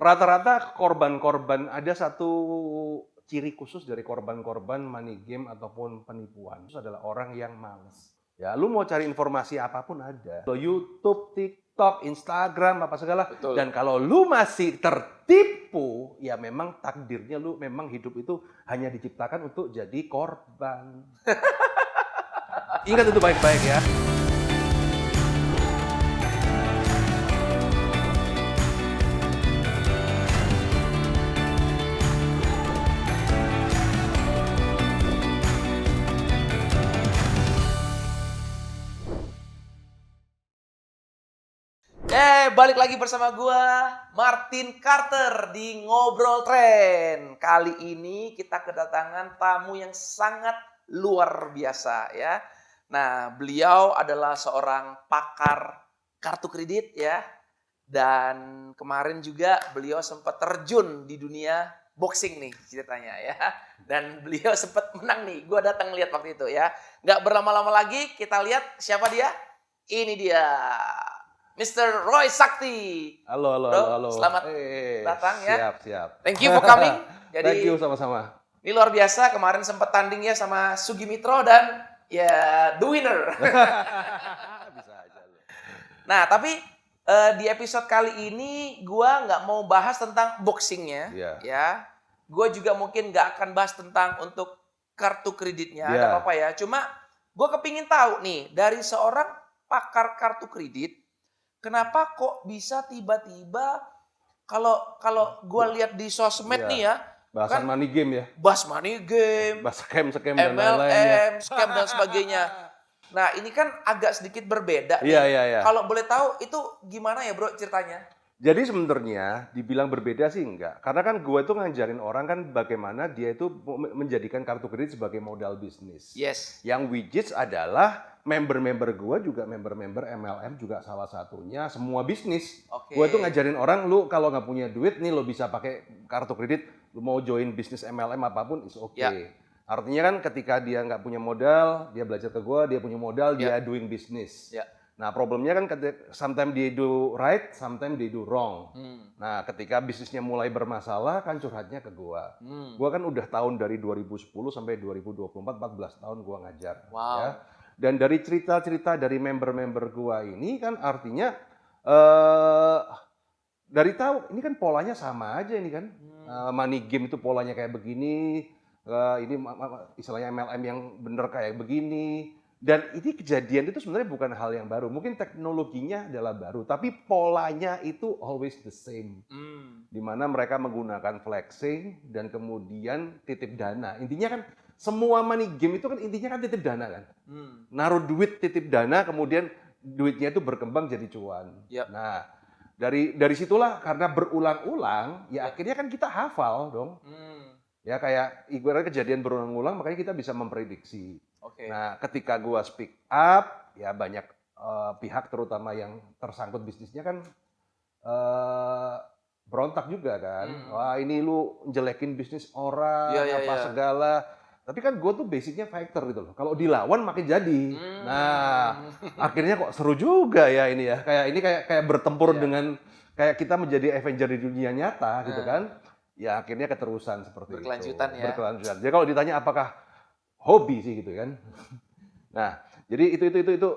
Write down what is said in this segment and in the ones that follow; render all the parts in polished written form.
Rata-rata korban-korban ada satu ciri khusus dari korban-korban money game ataupun penipuan itu adalah orang yang males. Ya, lu mau cari informasi apapun ada. YouTube, TikTok, Instagram, apa segala. Betul. Dan kalau lu masih tertipu, ya memang takdirnya lu memang hidup itu hanya diciptakan untuk jadi korban. Ingat itu baik-baik ya. Balik lagi bersama gua Martin Carter di Ngobrol Tren. Kali ini kita kedatangan tamu yang sangat luar biasa ya. Nah, beliau adalah seorang pakar kartu kredit ya. Dan kemarin juga beliau sempat terjun di dunia boxing nih ceritanya ya. Dan beliau sempat menang nih. Gua datang lihat waktu itu ya. Nggak berlama-lama lagi, kita lihat siapa dia. Ini dia. Mr. Roy Sakti. Halo. Selamat datang ya. Siap. Thank you for coming. Jadi, Thank you sama-sama. Ini luar biasa, kemarin sempat tanding ya sama Sugimitro dan ya the winner. Bisa aja lu. Nah, tapi di episode kali ini gua nggak mau bahas tentang boxingnya. Ya. Gua juga mungkin nggak akan bahas tentang untuk kartu kreditnya. Ada apa-apa ya. Cuma gua kepingin tahu nih, dari seorang pakar kartu kredit, kenapa kok bisa tiba-tiba kalau gue lihat di sosmed nih ya, bahasan kan, money game ya, bahas money game, bahas scam MLM, dan lain-lain ya. scam dan sebagainya. Nah ini kan agak sedikit berbeda nih. Iya. Kalau boleh tahu itu gimana ya bro ceritanya? Jadi sebenarnya dibilang berbeda sih enggak, karena kan gue tuh ngajarin orang kan bagaimana dia itu menjadikan kartu kredit sebagai modal bisnis. Yes. Yang which is adalah member-member gue juga member-member MLM juga salah satunya, semua bisnis. Okay. Gue tuh ngajarin orang, lu kalau nggak punya duit nih lo bisa pakai kartu kredit, lu mau join bisnis MLM apapun is okay. Ya. Artinya kan ketika dia nggak punya modal, dia belajar ke gue, dia punya modal, dia doing business. Ya. Nah problemnya kan sometimes they do right, sometimes they do wrong. Nah ketika bisnisnya mulai bermasalah kan curhatnya ke gua. Gua kan udah tahun dari 2010 sampai 2024, 14 tahun gua ngajar. Wow. Ya. Dan dari cerita-cerita dari member-member gua ini kan artinya dari tahu ini kan polanya sama aja ini kan. Money game itu polanya kayak begini, ini istilahnya MLM yang bener kayak begini. Dan ini kejadian itu sebenarnya bukan hal yang baru. Mungkin teknologinya adalah baru, tapi polanya itu always the same. Di mana mereka menggunakan flexing dan kemudian titip dana. Intinya kan semua money game itu kan intinya kan titip dana kan. Naruh duit titip dana, kemudian duitnya itu berkembang jadi cuan. Yep. Nah, dari situlah karena berulang-ulang, ya akhirnya kan kita hafal dong. Ya kayak ibaratnya kejadian berulang-ulang, makanya kita bisa memprediksi. Okay. Nah, ketika gua speak up, ya banyak pihak terutama yang tersangkut bisnisnya kan berontak juga kan. Wah, ini lu jelekin bisnis orang, segala. Tapi kan gua tuh basicnya fighter gitu loh. Kalau dilawan makin jadi. Nah, akhirnya kok seru juga ya ini ya. Kayak bertempur dengan kayak kita menjadi Avenger di dunia nyata gitu kan. Ya akhirnya keterusan seperti Berkelanjutan itu. Ya. Berkelanjutan. Jadi kalau ditanya apakah hobi sih gitu kan. Nah, jadi itu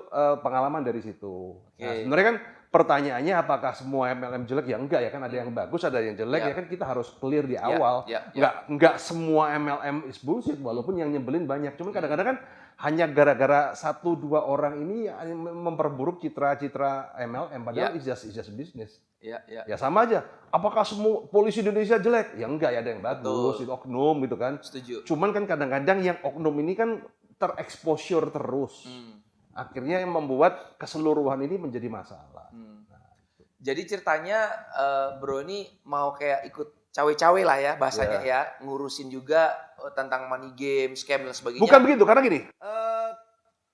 pengalaman dari situ. Okay. Nah, sebenarnya kan pertanyaannya apakah semua MLM jelek? Ya enggak ya kan, ada yang bagus, ada yang jelek. Ya kan kita harus clear di awal. Enggak semua MLM is bullshit, walaupun yang nyebelin banyak. Cuman kadang-kadang kan hanya gara-gara 1-2 orang ini memperburuk citra MLM, padahal it's just business. Ya sama aja. Apakah semua polisi Indonesia jelek? Ya enggak, ya ada yang bagus, itu oknum gitu kan. Setuju. Cuman kan kadang-kadang yang oknum ini kan tereksposur terus. Akhirnya yang membuat keseluruhan ini menjadi masalah. Jadi ceritanya bro ini mau kayak ikut cawe-cawe lah ya bahasanya ya. Ngurusin juga tentang money game, scam dan sebagainya. Bukan begitu, karena gini.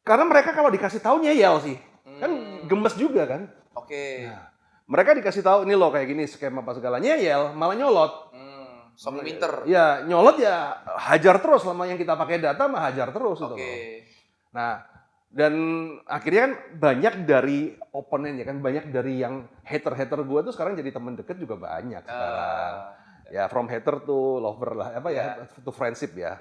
Karena mereka kalau dikasih tahu nyeyel sih. Kan gemes juga kan. Oke. Nah, mereka dikasih tahu ini loh kayak gini skema apa segalanya nyeyel, malah nyolot. Sok minter. Ya nyolot ya hajar terus selama yang kita pakai data mah hajar terus gitu loh. Nah, Dan akhirnya kan banyak dari opponent ya kan, banyak dari yang hater-hater gue tuh sekarang jadi teman deket juga banyak sekarang. Ya from hater to lover lah, apa ya, to friendship ya.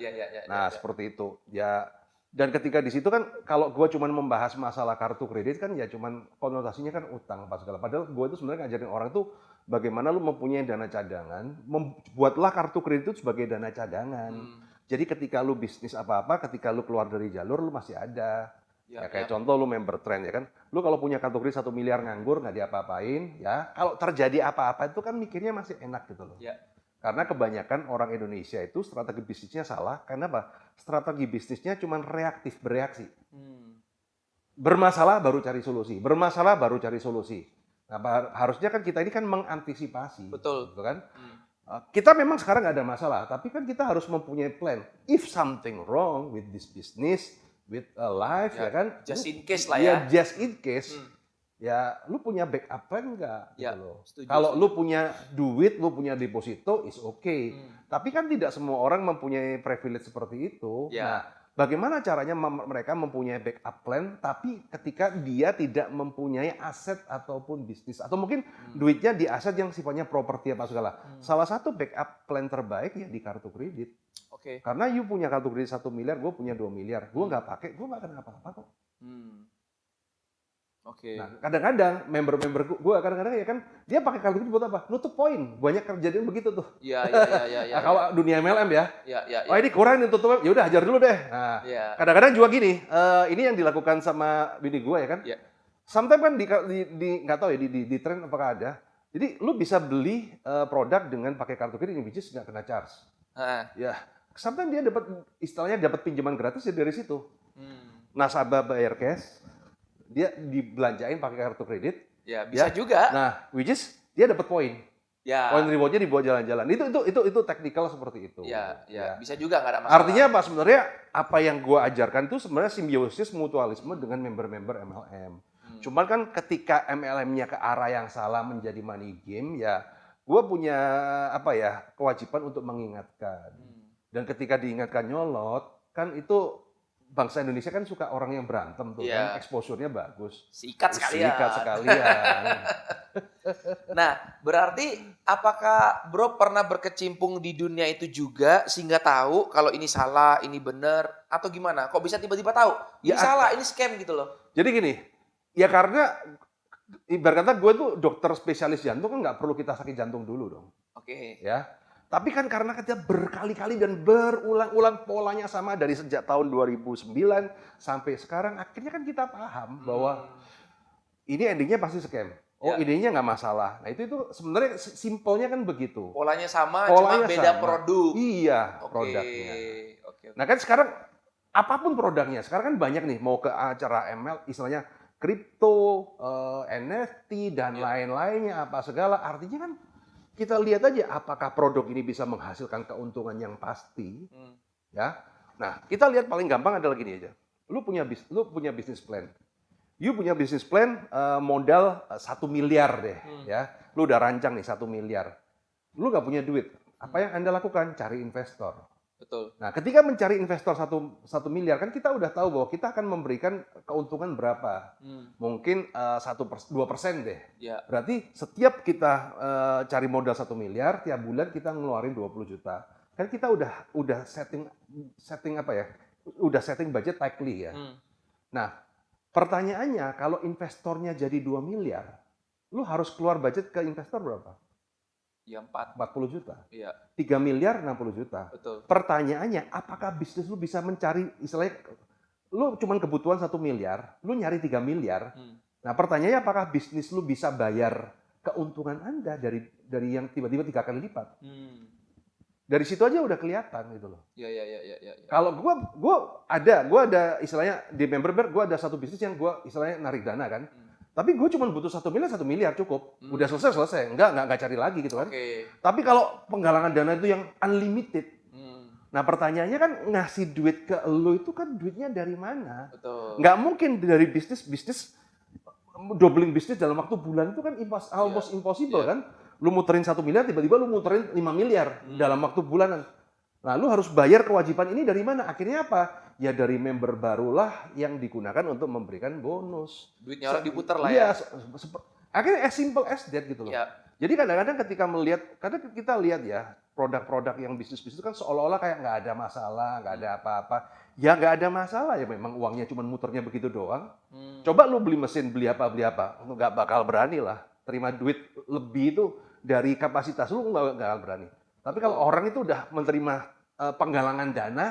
Nah seperti itu. Ya dan ketika di situ kan kalau gue cuman membahas masalah kartu kredit kan ya cuman konotasinya kan utang apa segala. Padahal gue itu sebenarnya ngajarin orang tuh bagaimana lu mempunyai dana cadangan, buatlah kartu kredit itu sebagai dana cadangan. Jadi ketika lu bisnis apa-apa, ketika lu keluar dari jalur lu masih ada. Ya kayak contoh lu member trend ya kan, lu kalau punya kartu kredit 1 miliar nganggur nggak diapa-apain ya, kalau terjadi apa-apa itu kan mikirnya masih enak gitu loh. Karena kebanyakan orang Indonesia itu strategi bisnisnya salah, karena apa? Strategi bisnisnya cuma reaktif, bereaksi. Bermasalah baru cari solusi, bermasalah baru cari solusi. Nah harusnya kan kita ini kan mengantisipasi. Betul. Gitu kan? Kita memang sekarang nggak ada masalah, tapi kan kita harus mempunyai plan. If something wrong with this business, with a life, ya kan? Just in case lah ya. Just in case. Ya, lu punya backup plan nggak? Ya, gitu loh. setuju, Kalau lu punya duit, lu punya deposito, is okay. Tapi kan tidak semua orang mempunyai privilege seperti itu. Nah, bagaimana caranya mereka mempunyai backup plan, tapi ketika dia tidak mempunyai aset ataupun bisnis, atau mungkin duitnya di aset yang sifatnya properti apa segala. Salah satu backup plan terbaik ya di kartu kredit. Karena you punya kartu kredit 1 miliar, gue punya 2 miliar. Gue nggak pakai, gue nggak kena apa-apa kok. Nah, kadang-kadang member-member gue kadang-kadang ya kan dia pakai kartu kredit buat apa? Nutup poin. Banyak kejadian begitu tuh. Nah, kalau dunia MLM ya. Oh ini kurang nih tutup. Ya udah hajar dulu deh. Nah, kadang-kadang juga gini. Ini yang dilakukan sama bini gue ya kan. Sometimes kan di nggak tahu ya di tren apakah ada. Jadi lu bisa beli produk dengan pakai kartu kredit which is nggak kena charge. Ya, sometimes dia dapat istilahnya dapat pinjaman gratis ya dari situ. Nasabah bayar cash, dia dibelanjain pakai kartu kredit. Ya, bisa juga. Nah, which is dia dapat poin. Poin rewardnya dibawa jalan-jalan. Itu teknikal seperti itu. Bisa juga nggak ada masalah. Artinya apa sebenarnya apa yang gue ajarkan itu sebenarnya simbiosis mutualisme dengan member-member MLM. Cuman kan ketika MLM-nya ke arah yang salah menjadi money game, ya gue punya kewajiban untuk mengingatkan. Dan ketika diingatkan nyolot, kan itu bangsa Indonesia kan suka orang yang berantem tuh kan, exposure-nya bagus. Sikat sekalian. Sekalian. Nah, berarti apakah Bro pernah berkecimpung di dunia itu juga sehingga tahu kalau ini salah, ini benar, atau gimana? Kok bisa tiba-tiba tahu? Ini salah, ini scam gitu loh. Jadi gini, ya karena ibarat kata gue tuh dokter spesialis jantung kan nggak perlu kita sakit jantung dulu dong. Ya. Tapi kan karena kita berkali-kali dan berulang-ulang polanya sama dari sejak tahun 2009 sampai sekarang, akhirnya kan kita paham bahwa ini endingnya pasti scam. Idenya nggak masalah. Nah itu sebenarnya simpelnya kan begitu. Polanya sama, cuma beda produk. Iya, produknya. Nah kan sekarang apapun produknya, sekarang kan banyak nih mau ke acara ML, istilahnya kripto, NFT dan lain-lainnya apa segala. Artinya kan kita lihat aja apakah produk ini bisa menghasilkan keuntungan yang pasti, ya. Nah, kita lihat paling gampang adalah gini aja. Lu punya bisnis plan. You punya bisnis plan modal 1 miliar deh, ya. Lu udah rancang nih 1 miliar. Lu nggak punya duit. Apa yang Anda lakukan? Cari investor. Betul. Nah, ketika mencari investor 1 miliar kan kita udah tahu bahwa kita akan memberikan keuntungan berapa. Mungkin 2% deh. Berarti setiap kita cari modal 1 miliar, tiap bulan kita ngeluarin 20 juta. Kan kita udah setting apa ya? Udah setting budget tightly ya. Nah, pertanyaannya kalau investornya jadi 2 miliar, lu harus keluar budget ke investor berapa? Ya 40 juta. 3 miliar 60 juta. Betul. Pertanyaannya, apakah bisnis lu bisa mencari, istilahnya, lu cuma kebutuhan 1 miliar, lu nyari 3 miliar. Nah pertanyaannya, apakah bisnis lu bisa bayar keuntungan Anda dari yang tiba-tiba 3 kali lipat? Dari situ aja udah kelihatan gitu loh. Kalau gua ada istilahnya di member gua ada satu bisnis yang gua istilahnya narik dana kan. Tapi gue cuma butuh 1 miliar cukup. Udah selesai. Enggak cari lagi gitu kan. Tapi kalau penggalangan dana itu yang unlimited. Nah pertanyaannya kan ngasih duit ke lo itu kan duitnya dari mana? Betul. Nggak mungkin dari bisnis doubling bisnis dalam waktu bulan itu kan almost impossible kan. Lu muterin 1 miliar tiba-tiba lu muterin 5 miliar dalam waktu bulanan. Nah lu harus bayar kewajiban ini dari mana? Akhirnya apa? ya dari member barulah yang digunakan untuk memberikan bonus. Duitnya orang diputar lah Iya, ya. akhirnya as simple as that gitu loh. Ya, Jadi kadang-kadang ketika melihat, kadang kita lihat ya produk-produk yang bisnis-bisnis itu kan seolah-olah kayak nggak ada masalah, nggak ada apa-apa. Ya nggak ada masalah ya, memang uangnya cuma muternya begitu doang. Coba lu beli mesin, beli apa, nggak bakal berani lah. Terima duit lebih itu dari kapasitas lu nggak bakal berani. Tapi kalau orang itu udah menerima penggalangan dana,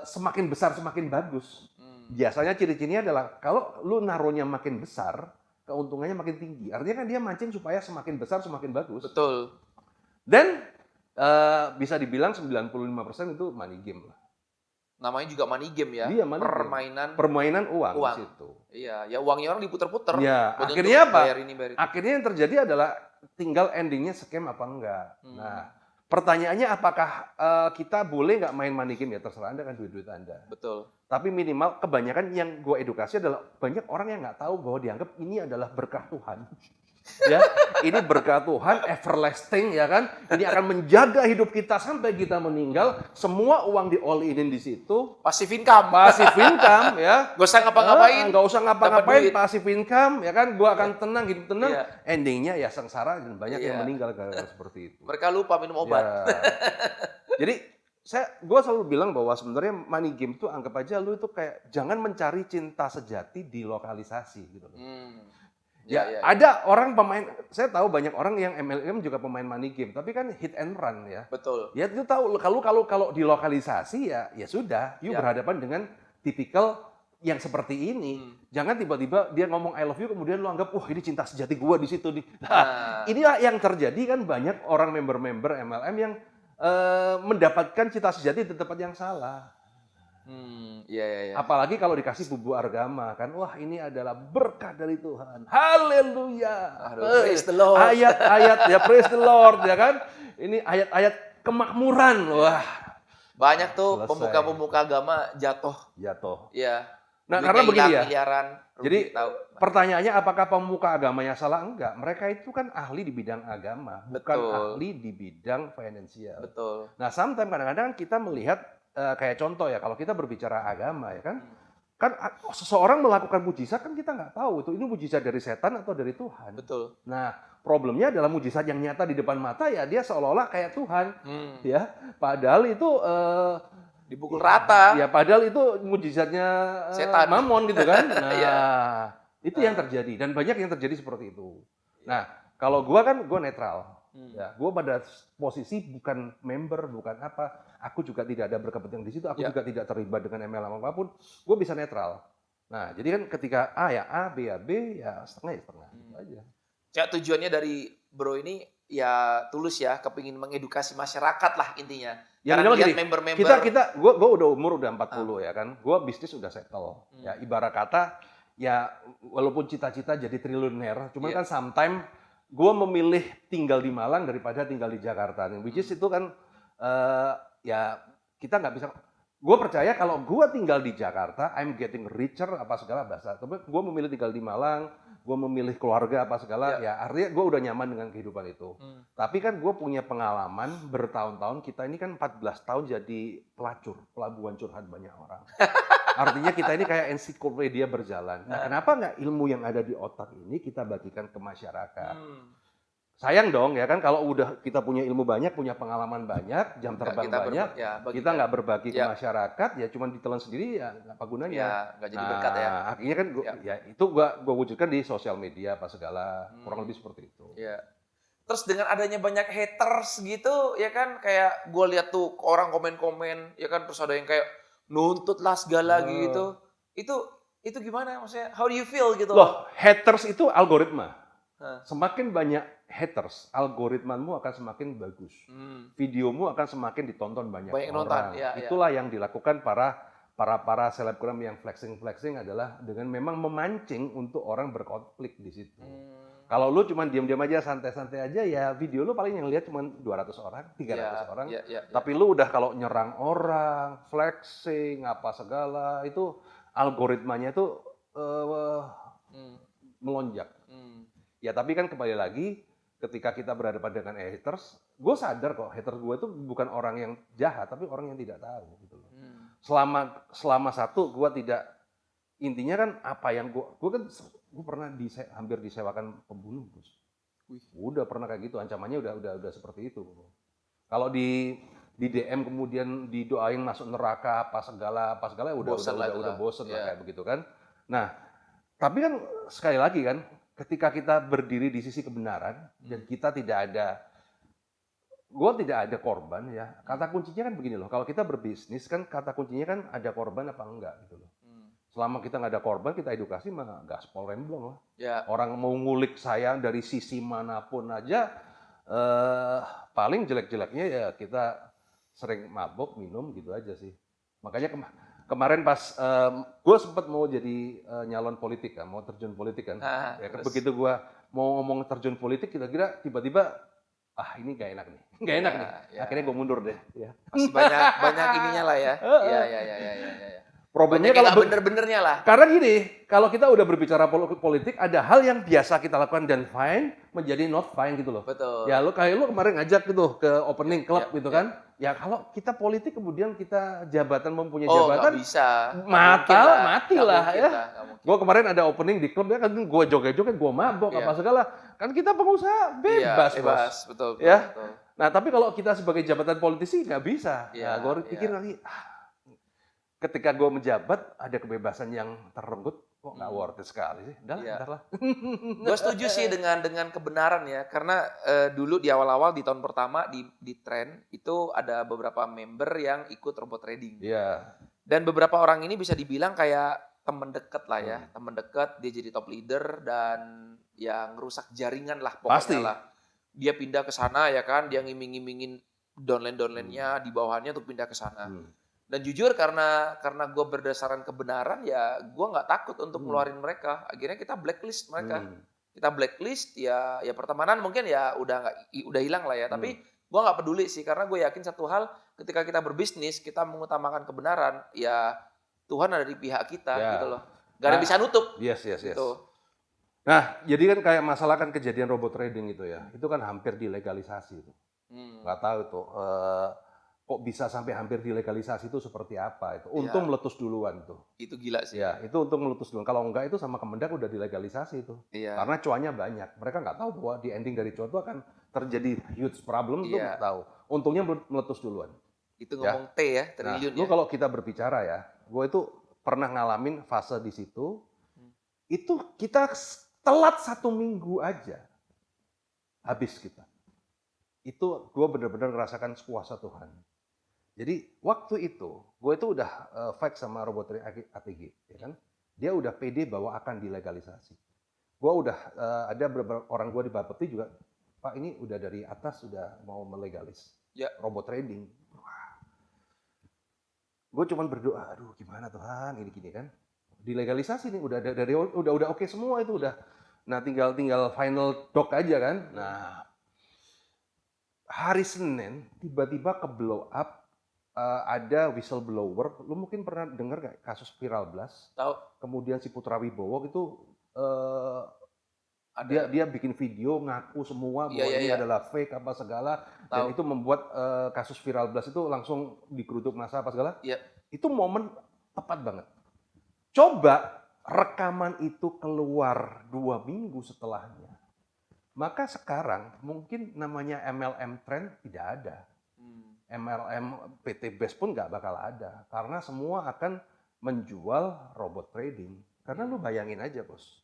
semakin besar semakin bagus. Biasanya ciri-cirinya adalah kalau lu naruhnya makin besar, keuntungannya makin tinggi. Artinya kan dia mancing supaya semakin besar semakin bagus. betul. Dan bisa dibilang 95% itu money game lah. Namanya juga money game ya. Iya, money game. Permainan uang di situ. Iya, ya uangnya orang diputer-puter. Ya, Buat akhirnya untuk apa? bayar ini, bayar itu. Akhirnya yang terjadi adalah tinggal endingnya scam apa enggak. Nah, pertanyaannya apakah kita boleh nggak main money game? Ya terserah Anda, kan duit-duit Anda. Betul. Tapi minimal kebanyakan yang gue edukasi adalah banyak orang yang nggak tahu bahwa dianggap ini adalah berkah Tuhan. Ya, ini berkah Tuhan, everlasting ya kan. Ini akan menjaga hidup kita sampai kita meninggal. Semua uang di all in di situ. Passive income. Passive income ya. Gak usah ngapa-ngapain. Nggak usah dapat ngapa-ngapain, duit. passive income ya kan. Gua akan tenang, hidup tenang. Iya. Endingnya ya sengsara dan banyak yang Iya. meninggal gara-gara seperti itu. Mereka lupa minum obat. Ya. Jadi gue selalu bilang bahwa sebenarnya money game itu anggap aja lu itu kayak jangan mencari cinta sejati di lokalisasi gitu loh. Ya, ada orang pemain, saya tahu banyak orang yang MLM juga pemain money game, tapi kan hit and run ya. Betul. Ya itu tahu kalau di lokalisasi ya sudah, you Ya. berhadapan dengan tipikal yang seperti ini. Jangan tiba-tiba dia ngomong I love you kemudian lu anggap wah ini cinta sejati gua di situ nih. Nah, inilah yang terjadi kan, banyak orang member-member MLM yang mendapatkan cinta sejati di tempat yang salah. Iya. Apalagi kalau dikasih bumbu agama kan, wah ini adalah berkah dari Tuhan. Haleluya. Aduh, praise the Lord. Ayat-ayat ya praise the Lord ya kan. Ini ayat-ayat kemakmuran. Wah, Banyak tuh Selesai. pemuka-pemuka agama jatuh. Nah, Iya. Duitnya karena begini hilang ya. miliaran. rugi, Jadi tahu. pertanyaannya apakah pemuka agamanya salah? Enggak. Mereka itu kan ahli di bidang agama, bukan Betul. ahli di bidang finansial. Betul. Nah, sometimes kadang-kadang kita melihat kayak contoh ya, kalau kita berbicara agama ya kan, seseorang melakukan mujizat kan kita nggak tahu itu ini mujizat dari setan atau dari Tuhan. Betul. Nah, problemnya adalah mujizat yang nyata di depan mata ya dia seolah-olah kayak Tuhan, ya. Padahal itu Dipukul rata. ya padahal itu mujizatnya Setan. Mamon gitu kan. Nah, Iya. itu yang terjadi dan banyak yang terjadi seperti itu. Nah, kalau gua kan gua netral. Ya, gua pada posisi bukan member, bukan apa. Aku juga tidak ada berkepentingan di situ. Aku Ya. juga tidak terlibat dengan MLM apapun. Gua bisa netral. Nah, jadi kan ketika A ya A, B ya B, ya setengah ya setengah. Gitu aja. Ya, tujuannya dari Bro ini ya tulus ya, kepingin mengedukasi masyarakat lah intinya. Ya, Karena memang lihat gini, member-member. gua udah umur udah 40 ya kan. Gua bisnis udah settle. Ya, ibarat kata ya walaupun cita-cita jadi triliuner, cuman Iya. kan sometimes gue memilih tinggal di Malang daripada tinggal di Jakarta. Which is itu kan ya kita nggak bisa. Gue percaya kalau gue tinggal di Jakarta, I'm getting richer apa segala bahasa. Tapi gue memilih tinggal di Malang, gue memilih keluarga apa segala. Ya artinya gue udah nyaman dengan kehidupan itu. Tapi kan gue punya pengalaman bertahun-tahun. Kita ini kan 14 tahun jadi pelacur, pelabuhan curhat banyak orang. Artinya kita ini kayak ensiklopedia berjalan. Nah, kenapa nggak ilmu yang ada di otak ini kita bagikan ke masyarakat? Sayang dong ya kan kalau udah kita punya ilmu banyak, punya pengalaman banyak, jam terbang banyak, kita nggak berbagi ke masyarakat, ya cuma ditelan sendiri ya apa gunanya? Ya, nggak jadi berkat ya. Akhirnya kan itu gua wujudkan di sosial media apa segala, kurang lebih seperti itu. Ya. Terus dengan adanya banyak haters gitu, ya kan kayak gue lihat tuh orang komen-komen, ya kan terus ada yang kayak nuntut lah segala gitu. Itu gimana maksudnya? How do you feel gitu? Loh, haters itu algoritma. Semakin banyak haters, algoritmamu akan semakin bagus. Videomu akan semakin ditonton banyak orang. Nonton, Itulah yang dilakukan para selebgram yang flexing adalah dengan memang memancing untuk orang berkonflik di situ. Kalau lu cuma diam-diam aja, santai-santai aja, ya video lu paling yang lihat cuma 200 orang, 300 orang. Tapi lu udah kalau nyerang orang, flexing, apa segala, itu algoritmanya itu melonjak. Ya tapi kan kembali lagi, ketika kita berhadapan dengan haters, gue sadar kok haters gue itu bukan orang yang jahat, tapi orang yang tidak tahu. Gitu loh. selama satu gue tidak, intinya kan apa yang gue kan gue pernah hampir disewakan pembunuh, Bos. Udah pernah kayak gitu, ancamannya udah seperti itu. Kalau di DM kemudian didoain masuk neraka apa segala ya udah bosen lah kayak begitu kan. Nah, tapi kan sekali lagi kan, ketika kita berdiri di sisi kebenaran dan kita tidak ada korban ya. Kata kuncinya kan begini loh, kalau kita berbisnis kan kata kuncinya kan ada korban apa enggak gitu loh. Selama kita nggak ada korban, kita edukasi mah gaspol remblong lah. Ya. Orang mau ngulik saya dari sisi manapun aja, paling jelek-jeleknya ya kita sering mabok, minum gitu aja sih. Makanya kemarin pas gue sempat mau jadi nyalon politik kan, mau terjun politik kan. Ya, begitu gue mau ngomong terjun politik, kira-kira tiba-tiba ini gak enak nih, Ya. Akhirnya gue mundur deh. Ya. Masih banyak ininya lah ya. Iya. Problemnya kalau bener-benernya lah. Karena gini, kalau kita udah berbicara politik, ada hal yang biasa kita lakukan dan fine menjadi not fine gitu loh. Betul. Ya lu kemarin ngajak gitu ke opening club gitu kan. Ya kalau kita politik kemudian kita mempunyai jabatan, nggak bisa. Mati lah ya. Gue kemarin ada opening di klub ya kan, gue joget-joget, gue mabok apa segala. Kan kita pengusaha bebas, bos. Betul. Ya. Nah tapi kalau kita sebagai jabatan politisi nggak bisa. Nah, gue pikir lagi, ketika gue menjabat ada kebebasan yang terenggut, kok nggak worth it sekali sih. Bentar lah. Gue setuju sih dengan kebenaran ya, karena dulu di awal-awal di tahun pertama di Trend itu ada beberapa member yang ikut robot trading. Iya. Dan beberapa orang ini bisa dibilang kayak teman dekat lah ya, teman dekat, dia jadi top leader dan ya ngerusak jaringan lah pokoknya. Pasti. Lah. Dia pindah ke sana ya kan, dia ngiming-ngimingin downline-nya di bawahnya untuk pindah ke sana. Dan jujur karena gue berdasarkan kebenaran ya gue nggak takut untuk ngeluarin mereka. Akhirnya kita blacklist mereka. Kita blacklist ya pertemanan mungkin ya udah hilang lah ya. Tapi gue nggak peduli sih karena gue yakin satu hal, ketika kita berbisnis kita mengutamakan kebenaran ya Tuhan ada di pihak kita gitu loh. Gak ada yang bisa nutup. Yes. Gitu. Nah jadi kan kayak masalah kan kejadian robot trading itu ya, itu kan hampir dilegalisasi itu. Nggak tahu tuh. Kok bisa sampai hampir dilegalisasi itu seperti apa itu. Untung meletus duluan tuh. Itu gila sih. Ya, itu untung meletus duluan. Kalau enggak itu sama Kemendak udah dilegalisasi itu. Iya. Karena cuannya banyak. Mereka nggak tahu bahwa di ending dari cuan itu akan terjadi huge problem, itu nggak tahu. Untungnya meletus duluan. Itu ngomong T ya, triliun ya. Kalau kita berbicara ya, gue itu pernah ngalamin fase di situ, itu kita telat 1 minggu aja, habis kita. Itu gue benar-benar ngerasakan kuasa Tuhan. Jadi waktu itu, gue itu udah fight sama robot ATG, ya kan? Dia udah pede bahwa akan dilegalisasi. Gue udah ada beberapa orang gue di Bapepti juga, Pak ini udah dari atas sudah mau melegalis robot trading. Gue cuman berdoa, aduh gimana Tuhan, ini gini kan? Dilegalisasi nih, udah oke semua itu udah. Nah tinggal final doc aja kan. Nah hari Senin tiba-tiba ke blow up. Ada whistleblower, lu mungkin pernah dengar gak kasus Viral Blast? Tahu. Kemudian si Putra Wibowo itu dia bikin video ngaku semua bahwa ini adalah fake apa segala. Dan itu membuat kasus Viral Blast itu langsung digeruduk massa apa segala. Itu momen tepat banget. Coba rekaman itu keluar 2 minggu setelahnya. Maka sekarang mungkin namanya MLM Trend tidak ada. MLM PT Best pun nggak bakal ada. Karena semua akan menjual robot trading. Karena lu bayangin aja bos.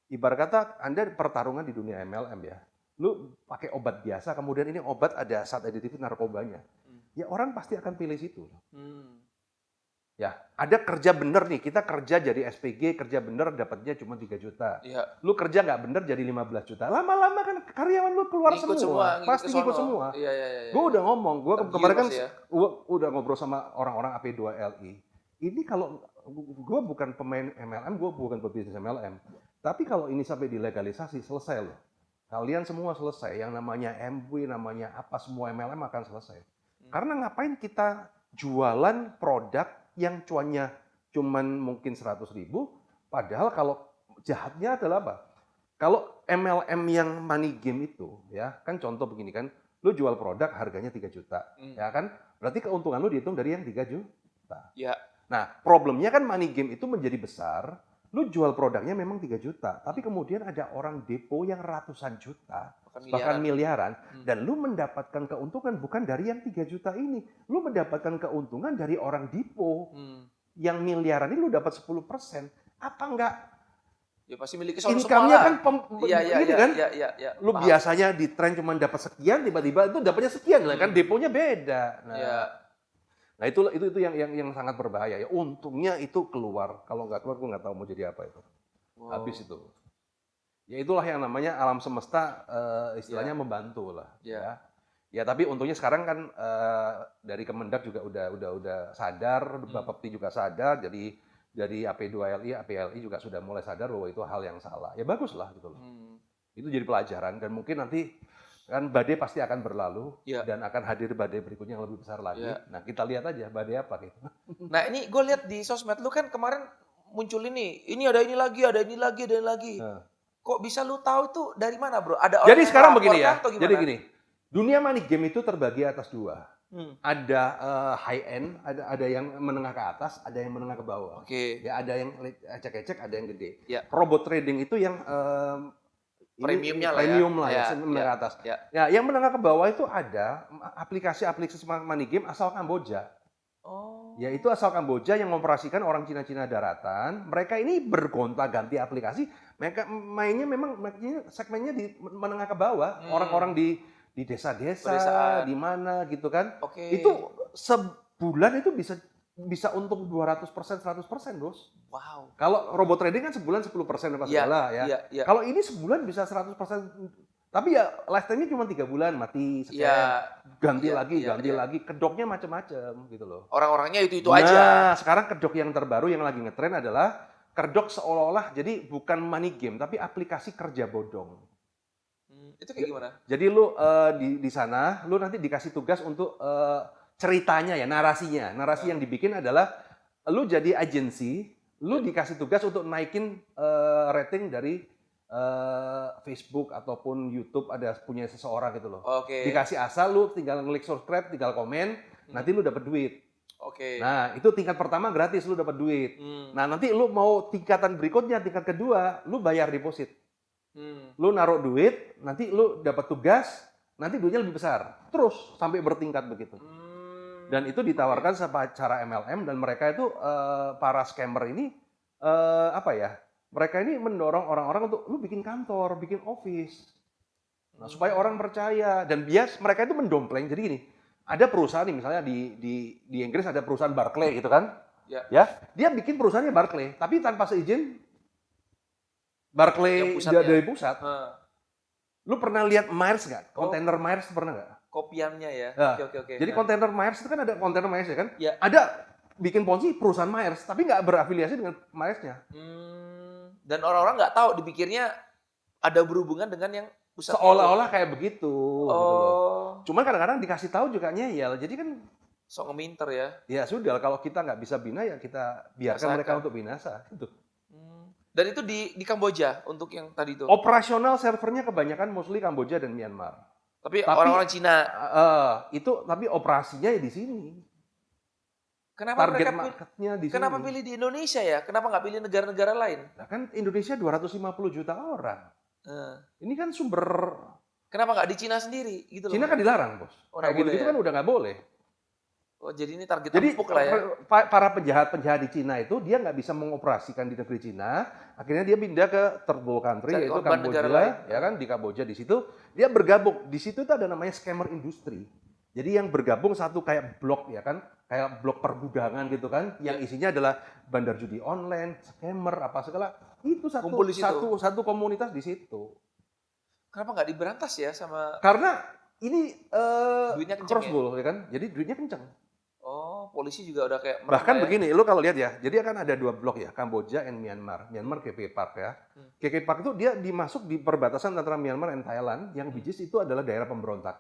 Ibarat kata Anda pertarungan di dunia MLM ya. Lu pakai obat biasa, kemudian ini obat ada zat aditif narkobanya. Ya orang pasti akan pilih situ. Ya, ada kerja bener nih, kita kerja jadi SPG, kerja bener dapatnya cuma 3 juta. Lu kerja nggak bener jadi 15 juta. Lama-lama kan karyawan lu keluar semua. Pasti ngikut semua. Gue udah ngomong, gue kemarin kan udah ngobrol sama orang-orang AP2LI. Ini kalau gue bukan pemain MLM, gue bukan pebisnis MLM. Tapi kalau ini sampai dilegalisasi, selesai loh. Kalian semua selesai. Yang namanya MW, namanya apa, semua MLM akan selesai. Karena ngapain kita jualan produk yang cuannya cuman mungkin 100.000, padahal kalau jahatnya adalah apa? Kalau MLM yang money game itu, ya kan contoh begini kan, lu jual produk harganya 3 juta, ya kan? Berarti keuntungan lu dihitung dari yang 3 juta. Ya. Nah, problemnya kan money game itu menjadi besar, lu jual produknya memang 3 juta, tapi kemudian ada orang depo yang ratusan juta, bahkan miliaran, dan lu mendapatkan keuntungan bukan dari yang 3 juta ini, lu mendapatkan keuntungan dari orang depo yang miliaran ini lu dapat 10%. Apa enggak? Ya pasti miliki semua Income-nya lah. kan Iya, kan? Iya. Lu Paham. biasanya di tren cuma dapat sekian, tiba-tiba itu dapatnya sekian lah kan, deponya beda. Nah itu yang sangat berbahaya ya. Untungnya itu keluar. Kalau nggak keluar, gue nggak tahu mau jadi apa itu. Habis itu. Ya itulah yang namanya alam semesta istilahnya membantu lah. Ya tapi untungnya sekarang kan dari Kemendak juga udah sadar, Bapepti juga sadar. Jadi dari AP2LI, APLI juga sudah mulai sadar bahwa itu hal yang salah. Ya bagus lah gitu loh. Itu jadi pelajaran dan mungkin nanti kan badai pasti akan berlalu dan akan hadir badai berikutnya yang lebih besar lagi. Nah kita lihat aja badai apa gitu. Nah ini gue lihat di sosmed lu kan kemarin muncul ini ada ini lagi, ada ini lagi, ada ini lagi. Kok bisa lu tahu tuh dari mana bro? Ada orang jadi sekarang begini ya, jadi gini, dunia money game itu terbagi atas dua. Ada high end, ada yang menengah ke atas, ada yang menengah ke bawah. Ya ada yang ecek-ecek, ada yang gede. Robot trading itu yang premium lah ya, menengah ke atas. Ya, yang menengah ke bawah itu ada aplikasi-aplikasi money game asal Kamboja. Yaitu asal Kamboja yang mengoperasikan orang Cina-Cina daratan. Mereka ini bergonta-ganti aplikasi. Mereka mainnya memang segmennya di menengah ke bawah. Orang-orang di desa-desa, di mana gitu kan. Itu sebulan itu bisa untung 200%, 100%, Bos. Wow. Kalau robot trading kan sebulan 10% apa segala ya. Kalau ini sebulan bisa 100%. Tapi ya lifetime-nya cuma 3 bulan, mati sekian. Ganti lagi, kedoknya macam-macam gitu loh. Orang-orangnya itu Nah, aja. sekarang kedok yang terbaru yang lagi ngetren adalah kedok seolah-olah jadi bukan money game tapi aplikasi kerja bodong. Itu kayak gimana? Jadi lu di sana lu nanti dikasih tugas untuk ceritanya ya, narasinya. Narasi yang dibikin adalah lu jadi agensi, lu dikasih tugas untuk naikin rating dari Facebook ataupun YouTube ada punya seseorang gitu loh. Dikasih asal lu tinggal klik subscribe, tinggal komen, nanti lu dapat duit. Nah, itu tingkat pertama gratis lu dapat duit. Nah, nanti lu mau tingkatan berikutnya, tingkat kedua, lu bayar deposit. Lu naruh duit, nanti lu dapat tugas, nanti duitnya lebih besar. Terus sampai bertingkat begitu. Dan itu ditawarkan secara MLM dan mereka itu para scammer ini apa ya? Mereka ini mendorong orang-orang untuk lu bikin kantor, bikin office. Nah, supaya orang percaya dan mereka itu mendompleng. Jadi gini, ada perusahaan nih misalnya di Inggris ada perusahaan Barclay gitu kan. Ya, dia bikin perusahaannya Barclay, tapi tanpa seizin Barclay dari pusat. Lu pernah lihat Myers nggak? Kontainer Myers pernah nggak? Kopiannya ya. Oke. Jadi kontainer Myers itu kan ada kontainer Myers ya kan? Ada bikin ponzi perusahaan Myers, tapi nggak berafiliasi dengan Myers-nya. Dan orang-orang nggak tahu, dipikirnya ada berhubungan dengan yang pusat. Seolah-olah kayak begitu. Gitu loh. Cuman kadang-kadang dikasih tahu juga ngeyel. Jadi kan sok ngeminter ya. Ya sudah, kalau kita nggak bisa bina ya kita biarkan mereka untuk binasa. Gitu. Dan itu di Kamboja untuk yang tadi itu. Operasional servernya kebanyakan mostly Kamboja dan Myanmar. Tapi orang-orang Cina. Tapi operasinya ya di sini. Kenapa target marketnya di sini? Kenapa pilih di Indonesia ya? Kenapa nggak pilih negara-negara lain? Nah, kan Indonesia 250 juta orang. Ini kan sumber. Kenapa nggak di Cina sendiri? Gitu loh. Cina kan dilarang, Bos. Kayak gitu-gitu kan udah nggak boleh. Oh, jadi ini target empuk lah ya. Para penjahat-penjahat di Cina itu dia nggak bisa mengoperasikan di negeri Cina, akhirnya dia pindah ke third world country yaitu Kamboja, ya kan di Kamboja di situ dia bergabung. Di situ itu ada namanya scammer industri. Jadi yang bergabung satu kayak blok ya kan, kayak blok pergudangan gitu kan, yang isinya adalah bandar judi online, scammer apa segala. Itu satu komunitas di situ. Kenapa nggak diberantas ya sama? Karena ini duitnya kenceng crossbow ya kan, jadi duitnya kenceng. Oh, polisi juga udah kayak bahkan begini, lu kalau lihat ya, jadi akan ada 2 blok ya, Kamboja and Myanmar. Myanmar KK Park ya. KK Park itu dia dimasuk di perbatasan antara Myanmar dan Thailand, yang which is itu adalah daerah pemberontak.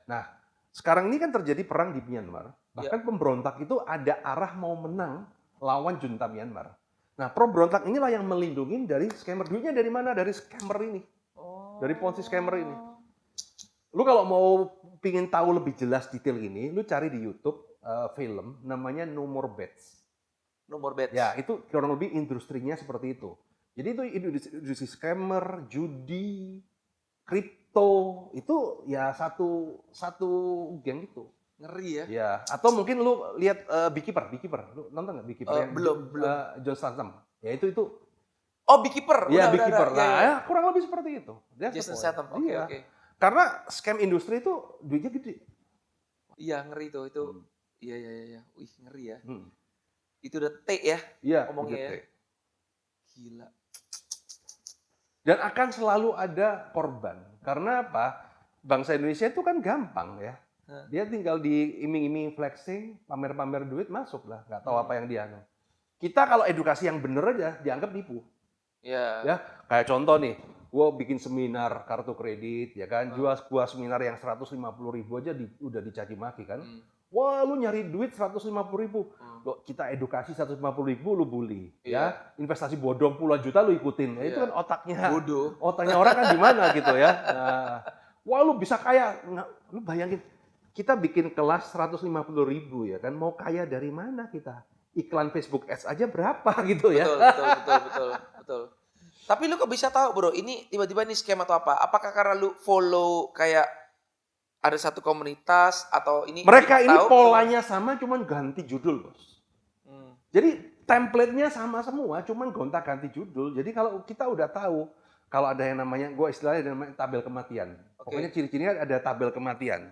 Nah, sekarang ini kan terjadi perang di Myanmar, bahkan pemberontak itu ada arah mau menang lawan junta Myanmar. Nah, pemberontak inilah yang melindungi dari scammer. Duitnya dari mana? Dari scammer ini. Dari ponzi scammer ini. Lu kalau mau pingin tahu lebih jelas detail ini, lu cari di YouTube film namanya No More Bets. Nomor bet. Ya, itu kurang lebih industrinya seperti itu. Jadi itu industri scammer, judi, kripto, itu ya satu geng itu. Ngeri ya. Ya, atau mungkin lu lihat Beekeeper, lu nonton nggak Beekeeper yang Belum. John Statham? Ya itu Oh, Beekeeper. ya Udah, Beekeeper. udah. Nah, Ya. ya, kurang lebih seperti itu. That's the Jason point. Statham. Oke, Iya. oke. Karena scam industri itu duitnya gede. Iya, ngeri tuh itu. Iya. Wih, ngeri ya. Hmm. Itu udah T ya Iya, ngomongnya ya. gede. Gila. Dan akan selalu ada korban. Karena apa? Bangsa Indonesia itu kan gampang ya. Dia tinggal diiming-iming flexing, pamer-pamer duit, masuk lah. Nggak tahu apa yang dia. Kita kalau edukasi yang bener aja, dianggap nipu. Iya. Ya, kayak contoh nih, gue bikin seminar kartu kredit, ya kan, gua seminar yang 150.000 aja udah dicaci maki kan. Wah, lu nyari duit 150.000. Loh, kita edukasi 150.000, lu bully, ya. Investasi bodong puluhan juta lu ikutin. Itu kan otaknya. Bodoh. Otaknya orang kan di mana gitu ya. Nah, wah lu bisa kaya. Nah, lu bayangin, kita bikin kelas 150.000 ya kan, mau kaya dari mana kita? Iklan Facebook Ads aja berapa gitu ya. Betul. Tapi lu kok bisa tahu, Bro? Ini tiba-tiba ini scam atau apa? Apakah karena lu follow kayak ada satu komunitas atau ini Mereka ini tahu, polanya sama, cuman ganti judul, Bos. Jadi template-nya sama semua, cuman gonta-ganti judul. Jadi kalau kita udah tahu, kalau ada yang namanya, gue istilahnya namanya tabel kematian. Pokoknya ciri-cirinya ada tabel kematian.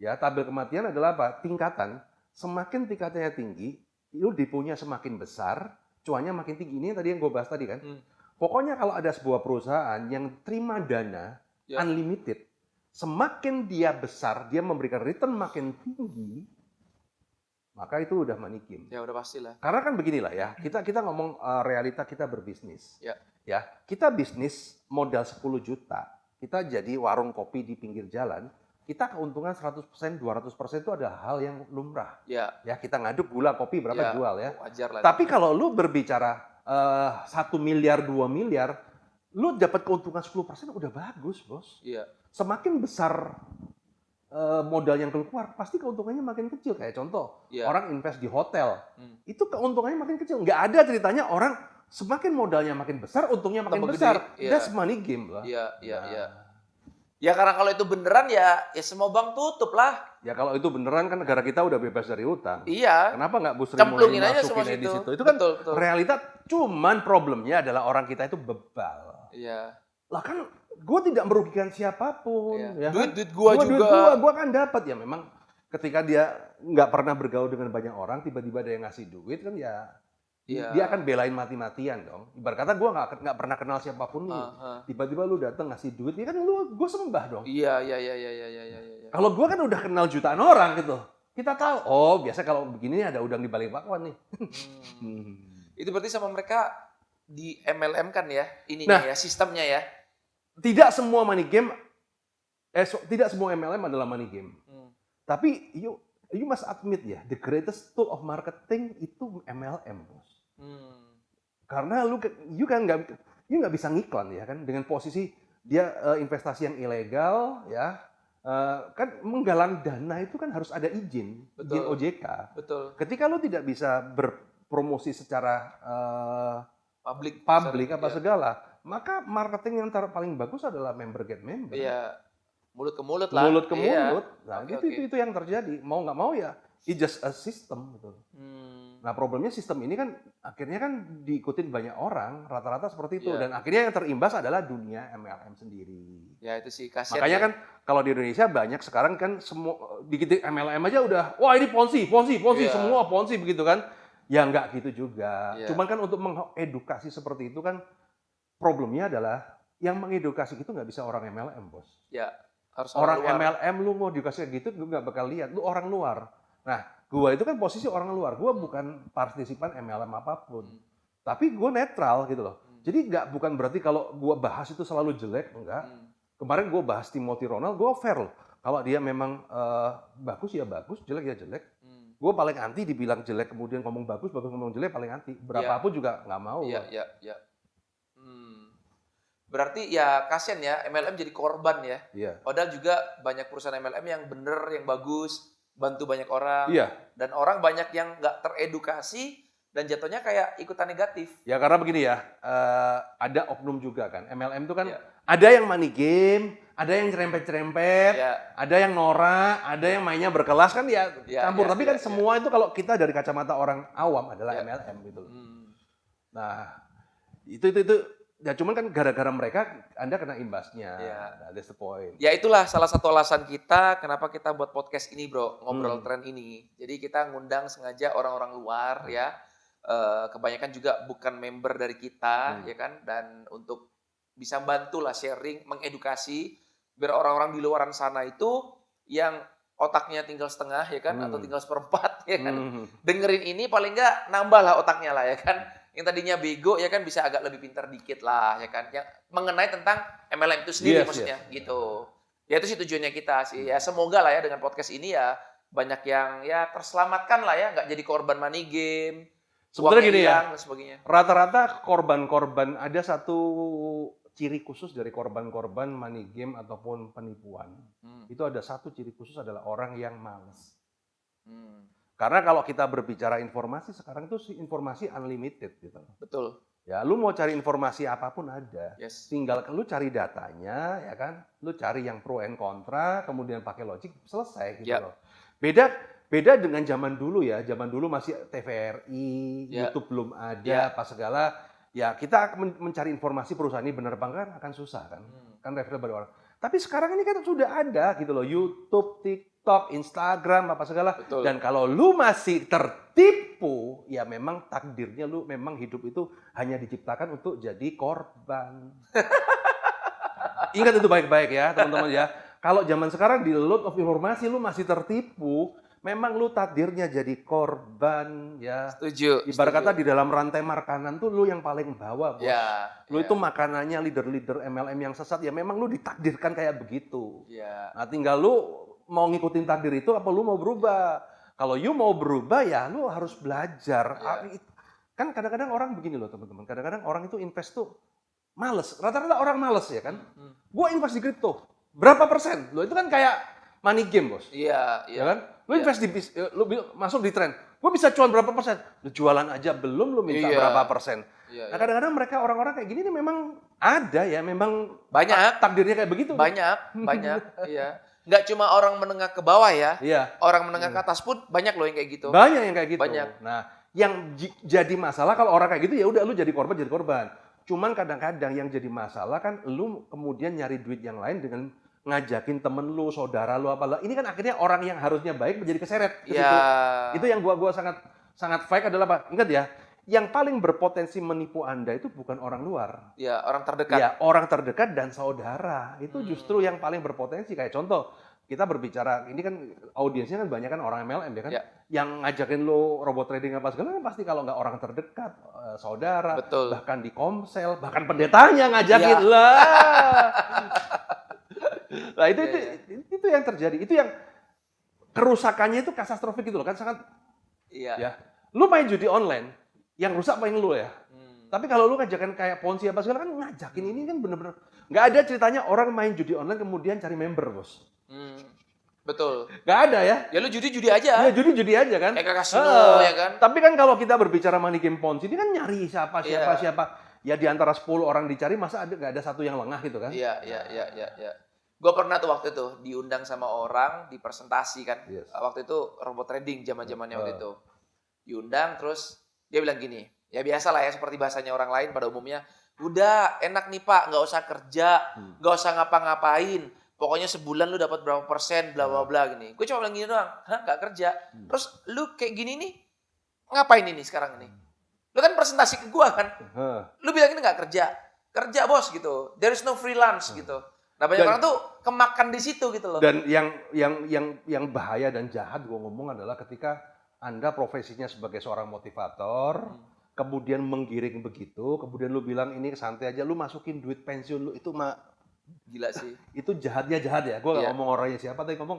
Ya, tabel kematian adalah apa? Tingkatan. Semakin tingkatannya tinggi, lu deponya semakin besar, cuannya makin tinggi. Ini tadi yang gue bahas tadi kan. Pokoknya kalau ada sebuah perusahaan yang terima dana unlimited, semakin dia besar, dia memberikan return makin tinggi, maka itu udah money game. Ya udah pastilah. Karena kan beginilah ya, kita ngomong realita kita berbisnis. Ya. Kita bisnis modal 10 juta, kita jadi warung kopi di pinggir jalan, kita keuntungan 100%, 200% itu adalah hal yang lumrah. Ya, kita ngaduk gula kopi berapa jual ya. Wajar lah. Tapi kalau lu berbicara 1 miliar, 2 miliar, lu dapat keuntungan 10% udah bagus, Bos. Iya. Semakin besar modal yang keluar, pasti keuntungannya makin kecil. Kayak contoh, orang invest di hotel, itu keuntungannya makin kecil. Nggak ada ceritanya orang semakin modalnya makin besar, untungnya makin besar. That's money game lah. Iya. Ya karena kalau itu beneran ya semua bank tutup lah. Ya kalau itu beneran kan negara kita udah bebas dari utang. Iya. Kenapa nggak Bu Sri Cemplungin mulai aja masukin semua di situ. situ? Itu kan Betul. realita. Cuman problemnya adalah orang kita itu bebal. Iya. Lah kan gue tidak merugikan siapapun. Ya kan? Duit gua juga. Gue kan dapat ya memang. Ketika dia nggak pernah bergaul dengan banyak orang, tiba-tiba ada yang ngasih duit kan ya. Dia akan belain mati-matian dong. Ibarat kata gue nggak pernah kenal siapapun nih. Tiba-tiba lu datang ngasih duit, ya kan gue sembah dong. Iya. Kalau gue kan udah kenal jutaan orang gitu. Kita tahu, oh biasa kalau begini ada udang di balik bakwan nih. Itu berarti sama mereka di MLM kan ya, ininya ya, sistemnya ya. Tidak semua money game, tidak semua MLM adalah money game. Tapi you must admit ya, the greatest tool of marketing itu MLM, Bos. Karena you nggak bisa ngiklan ya kan, dengan posisi dia investasi yang ilegal ya, kan menggalang dana itu kan harus ada izin OJK. Betul. Ketika lu tidak bisa berpromosi secara publik segala, maka marketing yang paling bagus adalah member get member. Iya. Mulut ke mulut lah. Mulut ke mulut. Nah, Okay. itu yang terjadi. Mau nggak mau ya, it's just a system gitu. Nah, problemnya sistem ini kan akhirnya kan diikutin banyak orang, rata-rata seperti itu. Dan akhirnya yang terimbas adalah dunia MLM sendiri. Ya itu sih kasihan. Makanya kan kalau di Indonesia banyak sekarang kan semua dikit MLM aja udah, wah ini ponzi, semua ponzi begitu kan. Ya nggak gitu juga. Cuman kan untuk mengedukasi seperti itu kan problemnya adalah yang mengedukasi itu nggak bisa orang MLM, Bos. Ya, harus orang MLM lu mau edukasi gitu lu nggak bakal lihat, lu orang luar. Nah, gua itu kan posisi orang luar, gua bukan partisipan MLM apapun. Tapi gua netral gitu loh. Jadi bukan berarti kalau gua bahas itu selalu jelek, enggak. Kemarin gua bahas Timothy Ronald, gua fair loh. Kalau dia memang bagus ya bagus, jelek ya jelek. Gue paling anti dibilang jelek kemudian ngomong bagus ngomong jelek paling anti. Berapapun juga nggak mau. Iya. Berarti ya kasian ya MLM jadi korban ya. Iya. Padahal juga banyak perusahaan MLM yang bener, yang bagus. bantu banyak orang, Iya. dan orang banyak yang nggak teredukasi dan jatuhnya kayak ikutan negatif. Ya karena begini ya, ada oknum juga kan. MLM itu kan Iya. ada yang money game, ada yang cerempet-cerempet, Iya. ada yang norak, ada yang mainnya berkelas kan ya Iya, campur. iya, Tapi iya, kan iya. semua itu kalau kita dari kacamata orang awam adalah Iya. MLM gitu. Hmm. Nah, itu ya cuman kan gara-gara mereka Anda kena imbasnya. Iya. Nah, that's the point. Ya itulah salah satu alasan kita kenapa kita buat podcast ini, Bro, ngobrol tren ini. Jadi kita ngundang sengaja orang-orang luar ya. Kebanyakan juga bukan member dari kita ya kan, dan untuk bisa bantu lah sharing, mengedukasi biar orang-orang di luaran sana itu yang otaknya tinggal setengah ya kan, atau tinggal seperempat ya kan, dengerin ini paling nggak nambah lah otaknya lah ya kan, yang tadinya bego ya kan bisa agak lebih pintar dikit lah ya kan, yang mengenai tentang MLM itu sendiri maksudnya gitu. Ya itu sih tujuannya kita sih ya, semoga lah ya dengan podcast ini ya banyak yang ya terselamatkan lah ya, nggak jadi korban money game. Sebenarnya gini ya, dan sebagainya. rata-rata korban-korban ada satu ciri khusus dari korban-korban money game ataupun penipuan. Itu ada satu ciri khusus adalah orang yang malas. Karena kalau kita berbicara informasi sekarang itu informasi unlimited gitu. Betul. Ya, lu mau cari informasi apapun ada. Yes. Tinggal lu cari datanya ya kan. Lu cari yang pro and kontra, kemudian pakai logik, selesai gitu loh. Beda dengan zaman dulu ya. Zaman dulu masih TVRI, YouTube belum ada, apa segala. Ya kita mencari informasi perusahaan ini benar apa enggak akan susah kan. Kan referensi dari orang. Tapi sekarang ini kan sudah ada gitu loh. YouTube, TikTok, Instagram, apa segala. Betul. Dan kalau lu masih tertipu, ya memang takdirnya lu memang hidup itu hanya diciptakan untuk jadi korban. Ingat itu baik-baik ya teman-teman ya. Kalau zaman sekarang di load of informasi lu masih tertipu, memang lu takdirnya jadi korban ya. Setuju. Ibarat kata di dalam rantai makanan tuh lu yang paling bawah, Bos. Ya, Lu itu makanannya leader-leader MLM yang sesat, ya memang lu ditakdirkan kayak begitu. Ya. Nah, tinggal lu mau ngikutin takdir itu apa lu mau berubah. Kalau you mau berubah ya lu harus belajar. Kan kadang-kadang orang begini loh teman-teman. Kadang-kadang orang itu invest tuh males. Rata-rata orang males ya kan. Gua invest di kripto. Berapa persen? Lo itu kan kayak money game, Bos. Iya, Ya kan? Lu invest lu masuk di tren. Gue bisa cuan berapa persen? Lu jualan aja belum lu minta berapa persen. Nah, kadang-kadang mereka orang-orang kayak gini nih memang ada ya, memang banyak takdirnya kayak begitu. Banyak, iya. Nggak cuma orang menengah ke bawah ya. Iya. Orang menengah ke atas pun banyak loh yang kayak gitu. Banyak yang kayak gitu. Banyak. Nah, yang jadi masalah kalau orang kayak gitu ya udah lu jadi korban. Cuman kadang-kadang yang jadi masalah kan lu kemudian nyari duit yang lain dengan ngajakin temen lu, saudara lu apalah. Ini kan akhirnya orang yang harusnya baik menjadi keseret ke situ. Itu yang gua sangat fake adalah apa? Ingat ya, yang paling berpotensi menipu Anda itu bukan orang luar. Ya, orang terdekat. Ya, orang terdekat dan saudara. Itu justru yang paling berpotensi. Kayak contoh, kita berbicara, ini kan audiensnya kan banyak kan orang MLM ya kan. Yang ngajakin lu robot trading apa segala kan pasti kalau nggak orang terdekat, saudara, betul. Bahkan di komsel, bahkan pendetanya ngajakin lah. Nah, itu yang terjadi. Itu yang kerusakannya itu katastrofik gitu loh kan, sangat ya. Lu main judi online, yang rusak paling lu ya. Tapi kalau lu ngajakin kayak Ponzi apa segala kan ngajakin ini kan bener-bener nggak ada ceritanya orang main judi online kemudian cari member, Bos. Betul. Nggak ada ya. Ya lu judi aja. Ya judi aja kan. Kayak kasino ya kan. Tapi kan kalau kita berbicara money game Ponzi ini kan nyari siapa. Ya di antara 10 orang dicari masa nggak ada satu yang lengah gitu kan. Iya. Gue pernah tuh waktu itu diundang sama orang di presentasi kan. Waktu itu robot trading zaman-zamannya waktu itu. Diundang terus dia bilang gini, ya biasa lah ya seperti bahasanya orang lain pada umumnya. Udah enak nih Pak, nggak usah kerja, nggak usah ngapa-ngapain. Pokoknya sebulan lu dapat berapa persen, bla bla bla gini. Gue cuma bilang gini doang, nggak kerja. Terus lu kayak gini nih, ngapain ini sekarang ini? Lu kan presentasi ke gue kan. Lu bilang ini nggak kerja, kerja bos gitu. There is no freelance gitu. Nah banyak orang tuh kemakan di situ gitu loh. Dan yang bahaya dan jahat gue ngomong adalah ketika Anda profesinya sebagai seorang motivator, kemudian menggiring begitu, kemudian lu bilang ini santai aja, lu masukin duit pensiun lu itu gila sih. Itu jahatnya jahat ya. Gue nggak ngomong orangnya siapa, tapi ngomong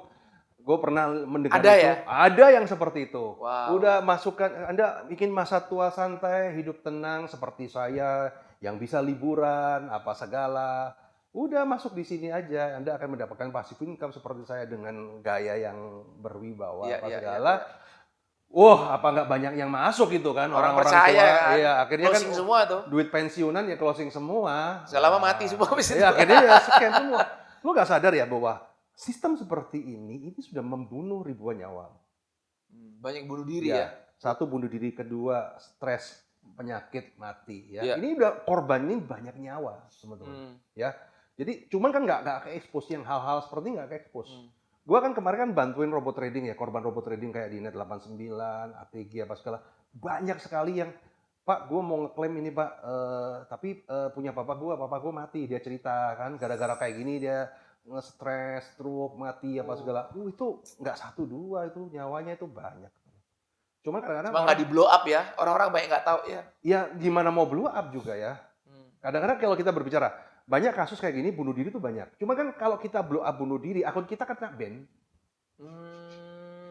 gue pernah mendengar ada itu. Ya? Ada yang seperti itu. Wow. Udah masukkan, Anda bikin masa tua santai, hidup tenang seperti saya, yang bisa liburan, apa segala. Udah masuk di sini aja, Anda akan mendapatkan passive income seperti saya dengan gaya yang berwibawa Iya, apa iya, iya, segala. iya. Wah, apa nggak banyak yang masuk gitu kan, Orang orang-orang percaya tua. kan. Iya, akhirnya kan Closing semua tuh. duit pensiunan ya closing semua. Nggak lama mati semua habis itu. Iya, akhirnya ya scam semua. Lu nggak sadar ya bahwa sistem seperti ini sudah membunuh ribuan nyawa. Banyak bunuh diri ya. Satu bunuh diri, kedua stres, penyakit, mati. Ya, Iya. ini udah korban ini banyak nyawa, teman-teman. Ya, jadi cuman kan nggak ke expose yang hal-hal seperti nggak ke expose. Gua kan kemarin kan bantuin robot trading ya, korban robot trading kayak di Net89, ATG apa segala. Banyak sekali yang, Pak, gue mau ngeklaim ini Pak, tapi punya papa gue mati. Dia cerita kan, gara-gara kayak gini dia nge-stres, stroke, mati apa segala. Itu nggak satu dua, itu nyawanya itu banyak. Cuma kadang-kadang Cuma nggak di blow up ya, orang-orang banyak nggak tahu ya. ya gimana mau blow up juga ya. Kadang-kadang kalau kita berbicara, banyak kasus kayak gini bunuh diri tuh banyak. Cuma kan kalau kita blow up bunuh diri, akun kita kena ban.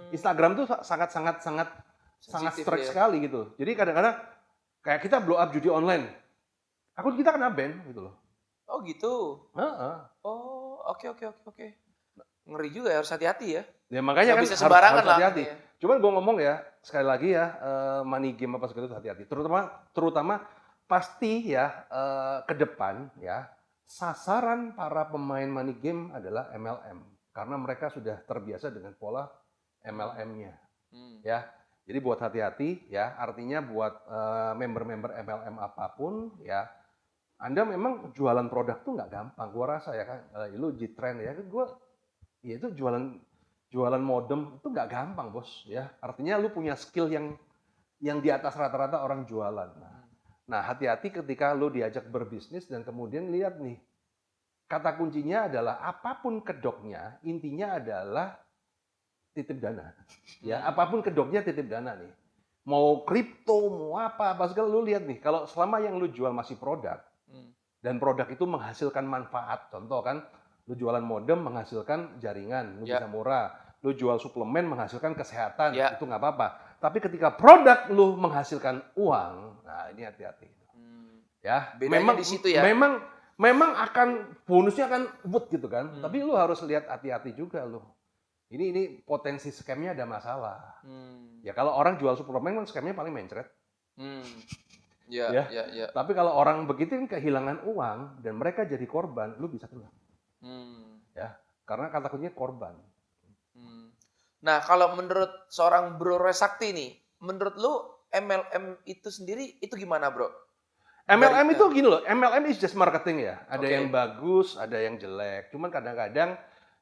Instagram tuh sangat Sensitif strict ya. sekali gitu. Jadi kadang-kadang kayak kita blow up judi online, akun kita kena ban gitu loh. Oh gitu. Heeh. Oh, oke. Ngeri juga ya, harus hati-hati ya. Ya makanya Nggak kan bisa harus sembarangan lah, hati-hati. ya. Cuman gue ngomong ya, sekali lagi ya, money game apa segala itu hati-hati. Terutama pasti ya ke depan ya, sasaran para pemain money game adalah MLM. Karena mereka sudah terbiasa dengan pola MLM-nya. Ya, jadi buat hati-hati ya, artinya buat member-member MLM apapun ya, Anda memang jualan produk tuh nggak gampang. Gua rasa ya kan, lu G-Trend ya, ya itu jualan modem itu nggak gampang bos ya. Artinya lu punya skill yang di atas rata-rata orang jualan. Nah hati-hati ketika lu diajak berbisnis dan kemudian lihat nih, kata kuncinya adalah apapun kedoknya, intinya adalah titip dana. Ya, apapun kedoknya titip dana nih. Mau kripto, mau apa segala lu lihat nih. Kalau selama yang lu jual masih produk dan produk itu menghasilkan manfaat, contoh kan, lu jualan modem menghasilkan jaringan, lu bisa murah. Lu jual suplemen menghasilkan kesehatan, itu nggak apa-apa. Tapi ketika produk lu menghasilkan uang, nah ini hati-hati. Ya, Bedanya di situ ya. Memang akan bonusnya akan wood gitu kan. Tapi lu harus lihat hati-hati juga lu. Ini potensi scamnya ada masalah. Ya kalau orang jual suplemen kan scamnya paling mencret. Ya. Tapi kalau orang begitu kan kehilangan uang dan mereka jadi korban, lu bisa kena. Ya, karena kata kuncinya korban. Nah kalau menurut seorang Bro Roy Sakti nih, menurut lu MLM itu sendiri itu gimana bro? MLM itu gini loh, MLM is just marketing ya. Ada yang bagus, ada yang jelek. Cuman kadang-kadang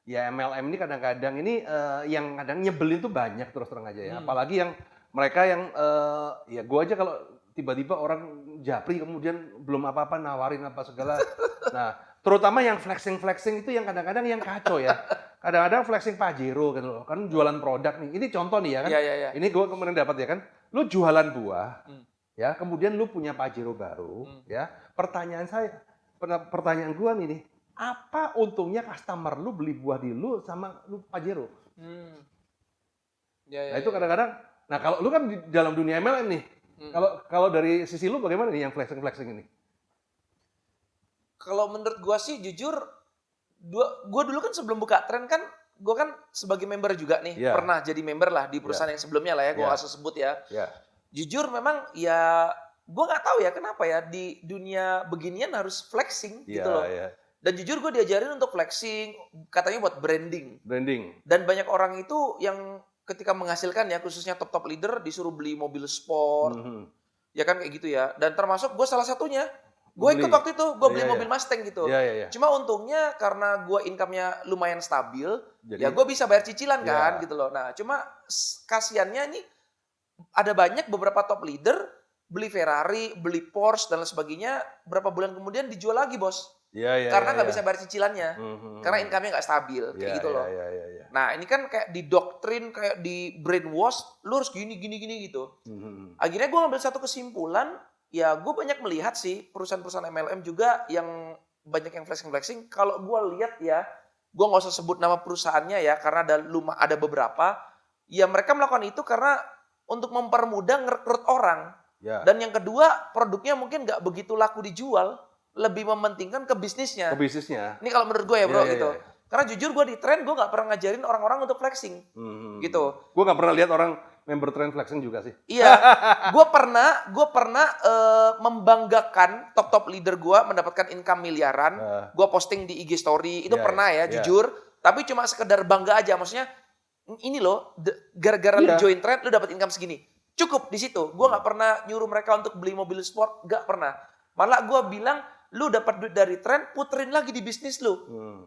ya MLM ini kadang-kadang ini yang kadang nyebelin tuh banyak terus terang aja ya. Apalagi yang mereka yang ya gua aja kalau tiba-tiba orang japri kemudian belum apa-apa nawarin apa segala. Nah, terutama yang flexing itu yang kadang-kadang yang kacau ya. Kadang-kadang flexing Pajero gitu loh. Kan jualan produk nih. Ini contoh nih ya kan. Iya. Ini gua kemarin dapat ya kan. Lu jualan buah. Ya, kemudian lu punya Pajero baru, ya. Pertanyaan gua nih, apa untungnya customer lu beli buah di lu sama lu Pajero? Nah, itu kadang-kadang, nah kalau lu kan di dalam dunia MLM nih, kalau dari sisi lu bagaimana nih yang flexing ini? Kalau menurut gua sih jujur, gua dulu kan sebelum buka tren kan, gua kan sebagai member juga nih, pernah jadi member lah di perusahaan yang sebelumnya lah ya, gua nggak usah sebut ya. Jujur memang ya gue nggak tahu ya kenapa ya di dunia beginian harus flexing gitu loh. Dan jujur gue diajarin untuk flexing, katanya buat branding. Dan banyak orang itu yang ketika menghasilkan ya khususnya top leader disuruh beli mobil sport, ya kan kayak gitu ya. Dan termasuk gue salah satunya, gue ikut waktu itu gue beli mobil Mustang gitu. Cuma untungnya karena gue income-nya lumayan stabil, ya gue bisa bayar cicilan kan gitu loh. Nah cuma kasiannya nih. Ada banyak beberapa top leader beli Ferrari, beli Porsche dan lain sebagainya, berapa bulan kemudian dijual lagi bos, karena nggak bisa bayar cicilannya, karena income-nya nggak stabil, kayak gitu loh. Nah ini kan kayak didoktrin, kayak di brainwash, lu harus gini gitu. Akhirnya gue ngambil satu kesimpulan, ya gue banyak melihat sih perusahaan-perusahaan MLM juga yang banyak yang flexing. Kalau gue lihat ya, gue nggak usah sebut nama perusahaannya ya, karena ada beberapa, ya mereka melakukan itu karena untuk mempermudah ngerekrut orang. Dan yang kedua, produknya mungkin nggak begitu laku dijual. lebih mementingkan ke bisnisnya. Ke bisnisnya. Ini kalau menurut gue ya bro Iya, iya, gitu. iya. Karena jujur gue di tren gue nggak pernah ngajarin orang-orang untuk flexing gitu. Gue nggak pernah lihat orang member trend flexing juga sih. Iya, gue pernah membanggakan top leader gue mendapatkan income miliaran. Gue posting di IG story itu Iya, pernah ya, iya. jujur. Tapi cuma sekedar bangga aja, maksudnya ini loh, gara-gara lu Iya. join trend lu dapat income segini. Cukup di situ. Gue nggak pernah nyuruh mereka untuk beli mobil sport, nggak pernah. Malah gue bilang, lu dapat duit dari tren, puterin lagi di bisnis lu.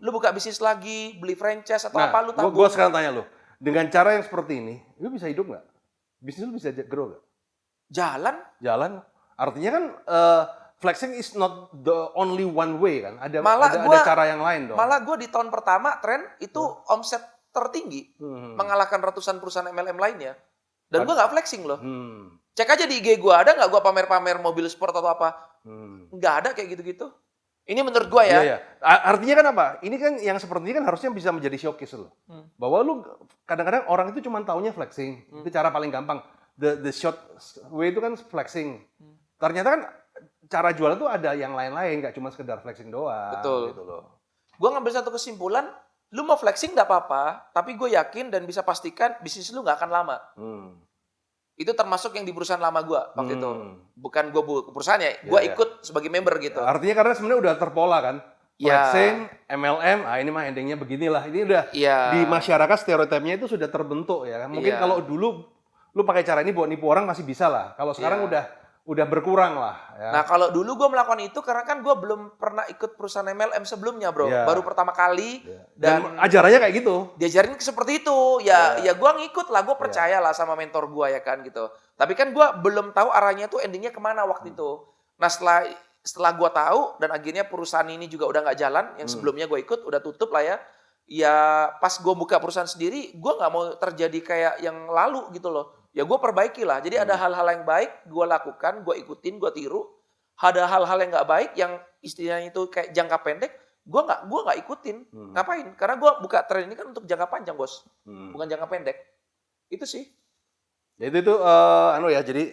Lu buka bisnis lagi, beli franchise atau apa, lu tabung. Gue sekarang tanya lu, dengan cara yang seperti ini, lu bisa hidup nggak? Bisnis lu bisa grow nggak? Jalan. Jalan. Artinya kan flexing is not the only one way kan? Ada cara yang lain dong. Malah gue di tahun pertama tren itu omset tertinggi, mengalahkan ratusan perusahaan MLM lainnya. Dan gue nggak flexing loh. Cek aja di IG gue, ada nggak gue pamer-pamer mobil sport atau apa? Nggak ada kayak gitu-gitu. Ini menurut gue ya. Iya. Artinya kan apa? Ini kan yang seperti ini kan harusnya bisa menjadi showcase loh. Bahwa lu kadang-kadang orang itu cuma taunya flexing. Itu cara paling gampang. The short way itu kan flexing. Ternyata kan cara jualan tuh ada yang lain-lain, nggak cuma sekedar flexing doang. Betul. Gitu loh. Gue ngambil satu kesimpulan, lu mau flexing nggak apa-apa, tapi gue yakin dan bisa pastikan bisnis lu nggak akan lama. Itu termasuk yang di perusahaan lama gue waktu itu. Bukan gue perusahaannya, gue ikut sebagai member gitu. Artinya karena sebenarnya udah terpola kan. Flexing, MLM, ini mah endingnya beginilah. Ini udah di masyarakat stereotipnya itu sudah terbentuk ya. Mungkin kalau dulu lu pakai cara ini buat nipu orang masih bisa lah. Kalau sekarang udah berkurang lah. Ya. Nah kalau dulu gue melakukan itu karena kan gue belum pernah ikut perusahaan MLM sebelumnya bro. Baru pertama kali. Dan ajarannya kayak gitu. Diajarin seperti itu. Ya gue ngikut lah, gue percaya lah sama mentor gue ya kan gitu. Tapi kan gue belum tahu arahnya tuh endingnya kemana waktu itu. Nah setelah gue tahu dan akhirnya perusahaan ini juga udah nggak jalan. Yang sebelumnya gue ikut udah tutup lah ya. Ya pas gue buka perusahaan sendiri, gue nggak mau terjadi kayak yang lalu gitu loh. Ya gue perbaiki lah. Jadi ada hal-hal yang baik gue lakukan, gue ikutin, gue tiru. Ada hal-hal yang nggak baik yang istilahnya itu kayak jangka pendek, gue nggak ikutin. Ngapain? Karena gue buka tren ini kan untuk jangka panjang bos, bukan jangka pendek. Itu sih. Ya itu jadi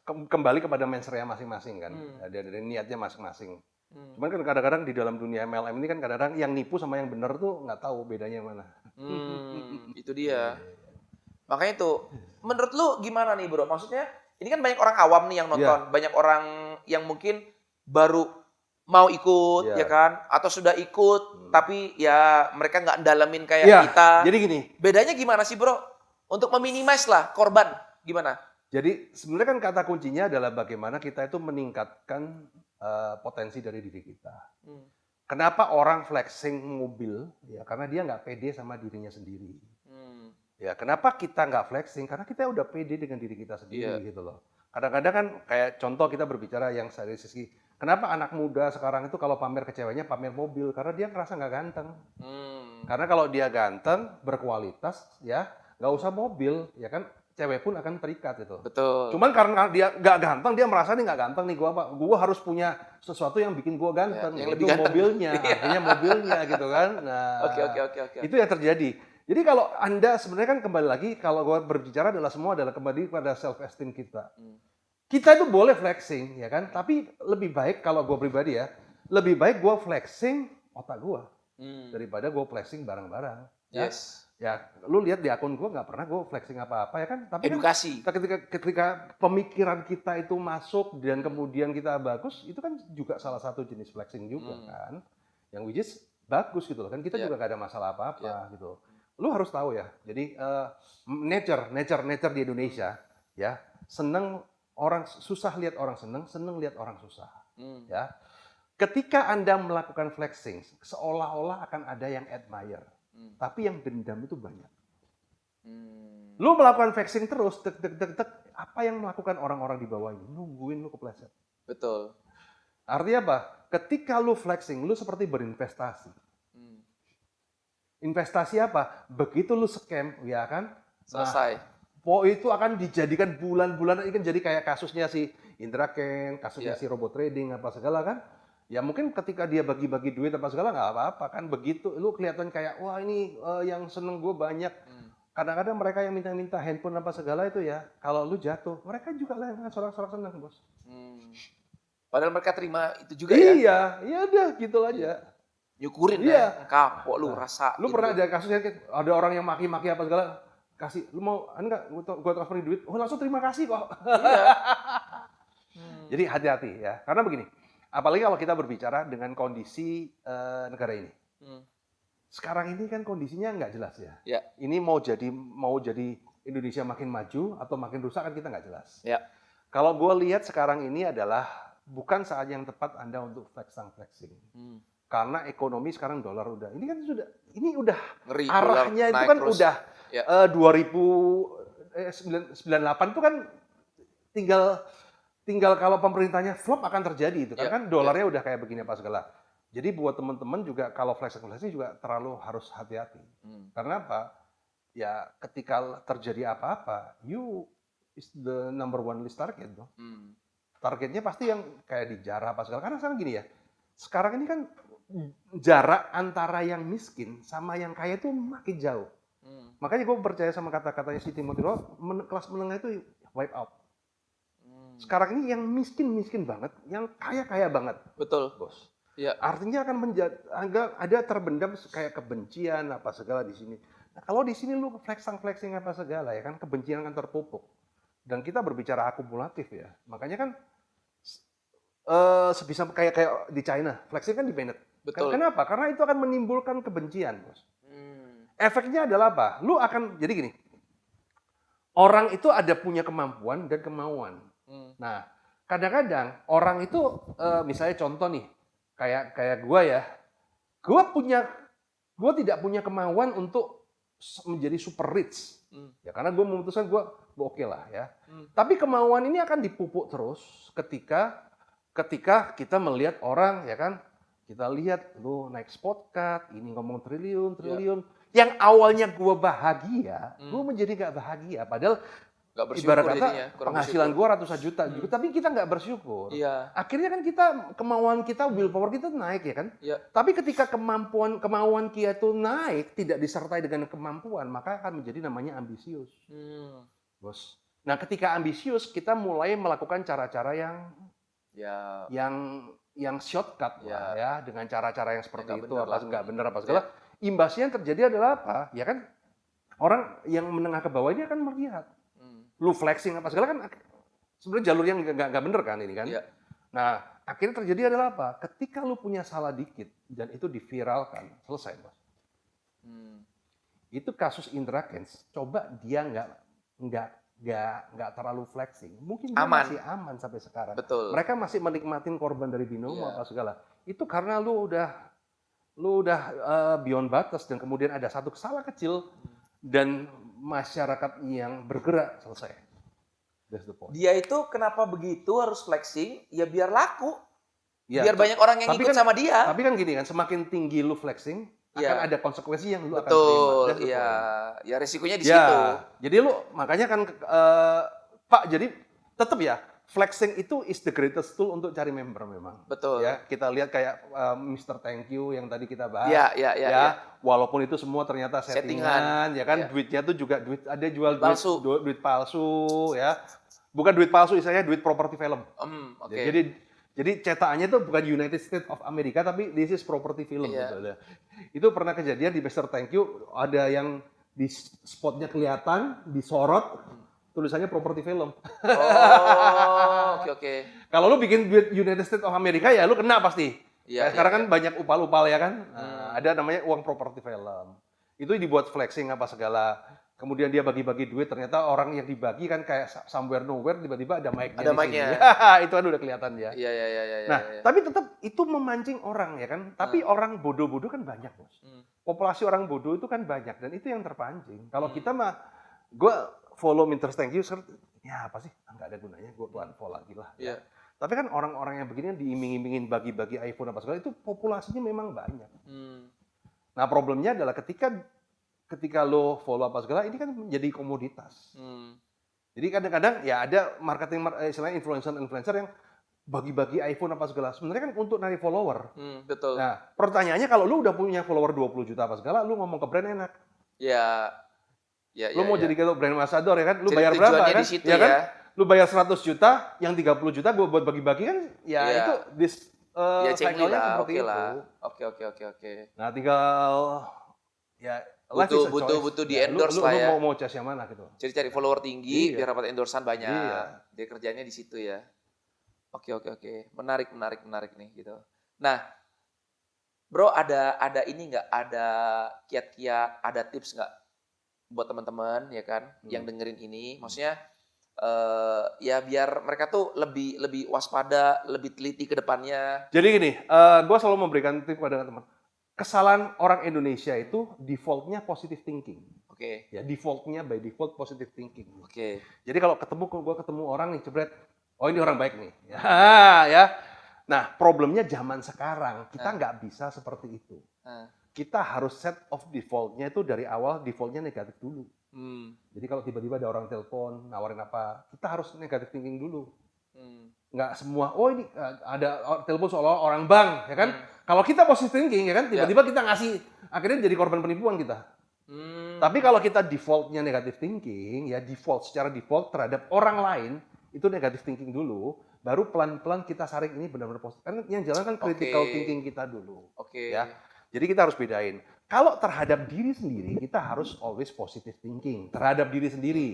kembali kepada mindset-nya masing-masing kan. Dari niatnya masing-masing. Cuman kan kadang-kadang di dalam dunia MLM ini kan kadang-kadang yang nipu sama yang benar tuh nggak tahu bedanya mana. Itu dia. Makanya itu, menurut lu gimana nih bro? Maksudnya ini kan banyak orang awam nih yang nonton, banyak orang yang mungkin baru mau ikut ya kan, atau sudah ikut tapi ya mereka nggak ndalemin kayak kita. Jadi gini. Bedanya gimana sih bro? Untuk meminimais lah korban, gimana? Jadi sebenarnya kan kata kuncinya adalah bagaimana kita itu meningkatkan potensi dari diri kita. Kenapa orang flexing mobil? Ya karena dia nggak pede sama dirinya sendiri. Ya kenapa kita nggak flexing? Karena kita udah pede dengan diri kita sendiri gitu loh. Kadang-kadang kan kayak contoh kita berbicara yang dari sisi kenapa anak muda sekarang itu kalau pamer ke ceweknya pamer mobil karena dia ngerasa nggak ganteng. Karena kalau dia ganteng, berkualitas, ya nggak usah mobil, ya kan cewek pun akan terikat itu. Betul. Cuman karena dia nggak ganteng, dia merasa nih nggak ganteng nih gua harus punya sesuatu yang bikin gua ganteng. Yang lebih ganteng. Mobilnya, artinya mobilnya gitu kan. Nah, Oke. itu yang terjadi. Jadi kalau Anda sebenarnya kan kembali lagi kalau gua berbicara adalah semua adalah kembali pada self esteem kita. Kita itu boleh flexing ya kan, tapi lebih baik kalau gua pribadi ya, lebih baik gua flexing otak gua daripada gua flexing barang-barang. Yes. Ya, lu lihat di akun gua nggak pernah gua flexing apa-apa ya kan, tapi edukasi. Kan ketika pemikiran kita itu masuk dan kemudian kita bagus, itu kan juga salah satu jenis flexing juga kan, yang which is bagus gitu loh kan, kita juga gak ada masalah apa-apa gitu. Lu harus tahu ya, jadi nature di Indonesia ya, seneng orang susah lihat orang seneng lihat orang susah. Ya. Ketika Anda melakukan flexing, seolah-olah akan ada yang admire. Tapi yang dendam itu banyak. Lu melakukan flexing terus, apa yang melakukan orang-orang di bawah ini? Nungguin lu kepleset. Betul. Artinya apa? Ketika lu flexing, lu seperti berinvestasi. Investasi apa? Begitu lu scam, ya kan? Selesai. Itu akan dijadikan bulan-bulan, ini kan jadi kayak kasusnya si Indra Kent, kasusnya si robot trading apa segala kan? Ya mungkin ketika dia bagi-bagi duit apa segala nggak apa-apa kan, begitu lu kelihatan kayak wah ini yang seneng gue banyak. Kadang-kadang mereka yang minta-minta handphone apa segala itu ya, kalau lu jatuh, mereka juga lah yang sorak-sorak senang bos. Padahal mereka terima itu juga ya. Iya, iya udah gitu aja. Nyukurin Iya. ya. Kapok lu rasa. Lu pernah ada kasusnya ada orang yang maki-maki apa segala, kasih lu mau enggak gua transferin duit, oh langsung terima kasih kok. Iya. Jadi hati-hati ya. Karena begini, apalagi kalau kita berbicara dengan kondisi negara ini. Sekarang ini kan kondisinya nggak jelas ya. Ya. Ini mau jadi Indonesia makin maju atau makin rusak kan kita nggak jelas. Ya. Kalau gue lihat sekarang ini adalah bukan saat yang tepat Anda untuk flexing. Karena ekonomi sekarang dolar udah. Ini udah Ngeri, arahnya itu naik kan terus. udah Ya. 2098 itu kan tinggal kalau pemerintahnya flop akan terjadi itu kan, Ya, kan dolarnya udah kayak begini apa segala. Jadi buat teman-teman juga kalau flexing juga terlalu harus hati-hati. Karena apa? Ya ketika terjadi apa-apa, you is the number one list target dong. Targetnya pasti yang kayak dijarah apa segala. Karena sekarang gini ya, sekarang ini kan jarak antara yang miskin sama yang kaya itu makin jauh. Makanya gue percaya sama kata-katanya si Timothy Roth, kelas menengah itu wipe out. Sekarang ini yang miskin banget, yang kaya banget. Betul. Bos. Ya. Artinya akan ada terbendam kayak kebencian apa segala di sini. Nah, kalau di sini lu flexing apa segala ya kan kebencian akan terpupuk. Dan kita berbicara akumulatif ya. Makanya kan sebisa kayak di China, flexing kan di-banned. Betul. Kenapa? Karena itu akan menimbulkan kebencian, Bos. Efeknya adalah apa? Lu akan jadi gini. Orang itu ada punya kemampuan dan kemauan. Nah, kadang-kadang orang itu misalnya contoh nih, kayak gua ya. Gua tidak punya kemauan untuk menjadi super rich. Ya karena gua memutuskan gua oke lah ya. Tapi kemauan ini akan dipupuk terus ketika kita melihat orang ya kan, kita lihat lu naik spotcard, ini ngomong triliun. Yang awalnya gue bahagia, gue menjadi nggak bahagia. Padahal Gak bersyukur ibarat kata jadinya, kurang penghasilan bersyukur. gue ratusan juta juga, tapi kita nggak bersyukur. Iya. Akhirnya kan kemauan kita, willpower kita naik ya kan. Iya. Tapi ketika kemauan kita itu naik, tidak disertai dengan kemampuan, maka akan menjadi namanya ambisius, bos. Nah, ketika ambisius, kita mulai melakukan cara-cara yang shortcut lah ya, dengan cara-cara yang seperti itu, nggak benar apa segala. Imbasnya yang terjadi adalah apa? Ya kan orang yang menengah ke bawah ini akan melihat lu flexing apa segala kan sebenarnya jalur yang nggak bener kan ini kan. Iya. Nah akhirnya terjadi adalah apa? Ketika lu punya salah dikit dan itu diviralkan, selesai bos. Itu kasus Indra Kents. Coba dia nggak terlalu flexing, mungkin dia masih aman sampai sekarang. Betul. Mereka masih menikmatin korban dari binomo apa segala. Itu karena lu udah beyond batas dan kemudian ada satu salah kecil dan masyarakat yang bergerak selesai. That's the point. Dia itu kenapa begitu harus flexing? Ya biar laku. Ya, Biar banyak orang yang ikut sama dia. Tapi kan gini kan, semakin tinggi lu flexing, akan ada konsekuensi yang lu akan terima. Betul, iya. Ya resikonya di situ. Jadi lu makanya kan Pak, jadi tetap ya flexing itu is the greatest tool untuk cari member memang. Betul. Ya, kita lihat kayak Mr. Thank You yang tadi kita bahas. Ya. Walaupun itu semua ternyata settingan, ya kan duitnya tuh juga ada jual duit palsu ya. Bukan duit palsu, istilahnya duit properti film. Jadi cetakannya itu bukan United States of America tapi this is property film gitu. Itu pernah kejadian di Mr. Thank You, ada yang di spotnya kelihatan disorot tulisannya property film. Oke. Kalau lu bikin duit United States of America ya lu kena pasti. Sekarang kan banyak upal-upal ya kan. Ada namanya uang property film. Itu dibuat flexing apa segala. Kemudian dia bagi-bagi duit, ternyata orang yang dibagi kan kayak somewhere nowhere tiba-tiba ada mic-nya di sini. Itu kan udah kelihatan ya. Nah, tapi tetap itu memancing orang ya kan. Tapi orang bodoh-bodoh kan banyak, Bos. Populasi orang bodoh itu kan banyak dan itu yang terpancing. Kalau kita mah gue follow Mr. Thank You, ya apa sih? Enggak ada gunanya, gue unfollow lagi lah. Tapi kan orang-orang yang begini diiming-imingin bagi-bagi iPhone apa segala itu populasinya memang banyak. Nah, problemnya adalah ketika lo follow apa segala ini kan menjadi komoditas. Jadi kadang-kadang ya ada marketing istilahnya influencer yang bagi-bagi iPhone apa segala. Sebenarnya kan untuk narik follower. Betul. Nah, pertanyaannya kalau lu udah punya follower 20 juta apa segala, lu ngomong ke brand enak. Lu mau jadi brand ambassador ya kan, lu jadi bayar berapa kan? di situ Ya kan? Lu bayar 100 juta, yang 30 juta gue buat bagi-bagi kan, ya Iya. itu Ya cengli cycle-nya lah, seperti oke itu. lah. Oke. Nah, tinggal ya life is a choice. Butuh di Ya, endorse lu lah ya. mau chase yang mana gitu. Jadi cari follower tinggi Iya. biar dapat endorsan banyak. Iya. Dia kerjanya di situ ya. Oke. Menarik nih gitu. Nah, Bro, ada ini nggak? Ada kiat-kiat, ada tips nggak buat teman-teman ya kan yang dengerin ini? Maksudnya ya biar mereka tuh lebih waspada, lebih teliti ke depannya. Jadi gini, gue selalu memberikan tips pada teman. Kesalahan orang Indonesia itu defaultnya positive thinking. Oke. Ya, defaultnya by default positive thinking. Oke. Jadi kalau gue ketemu orang nih, jebret, oh ini orang baik nih. Ya. Nah, problemnya zaman sekarang, kita nggak bisa seperti itu. Kita harus set of default-nya itu dari awal, default-nya negatif dulu. Jadi kalau tiba-tiba ada orang telepon, nawarin apa, kita harus negatif thinking dulu. Nggak semua, oh ini ada telepon seolah orang bank, ya kan? Kalau kita positive thinking, ya kan, tiba-tiba kita ngasih, akhirnya jadi korban penipuan kita. Tapi kalau kita default-nya negative thinking, ya secara default terhadap orang lain, itu negative thinking dulu, baru pelan-pelan kita saring ini benar-benar positif. Kan yang jalan kan critical thinking kita dulu. Ya. Jadi kita harus bedain. Kalau terhadap diri sendiri, kita harus always positive thinking terhadap diri sendiri.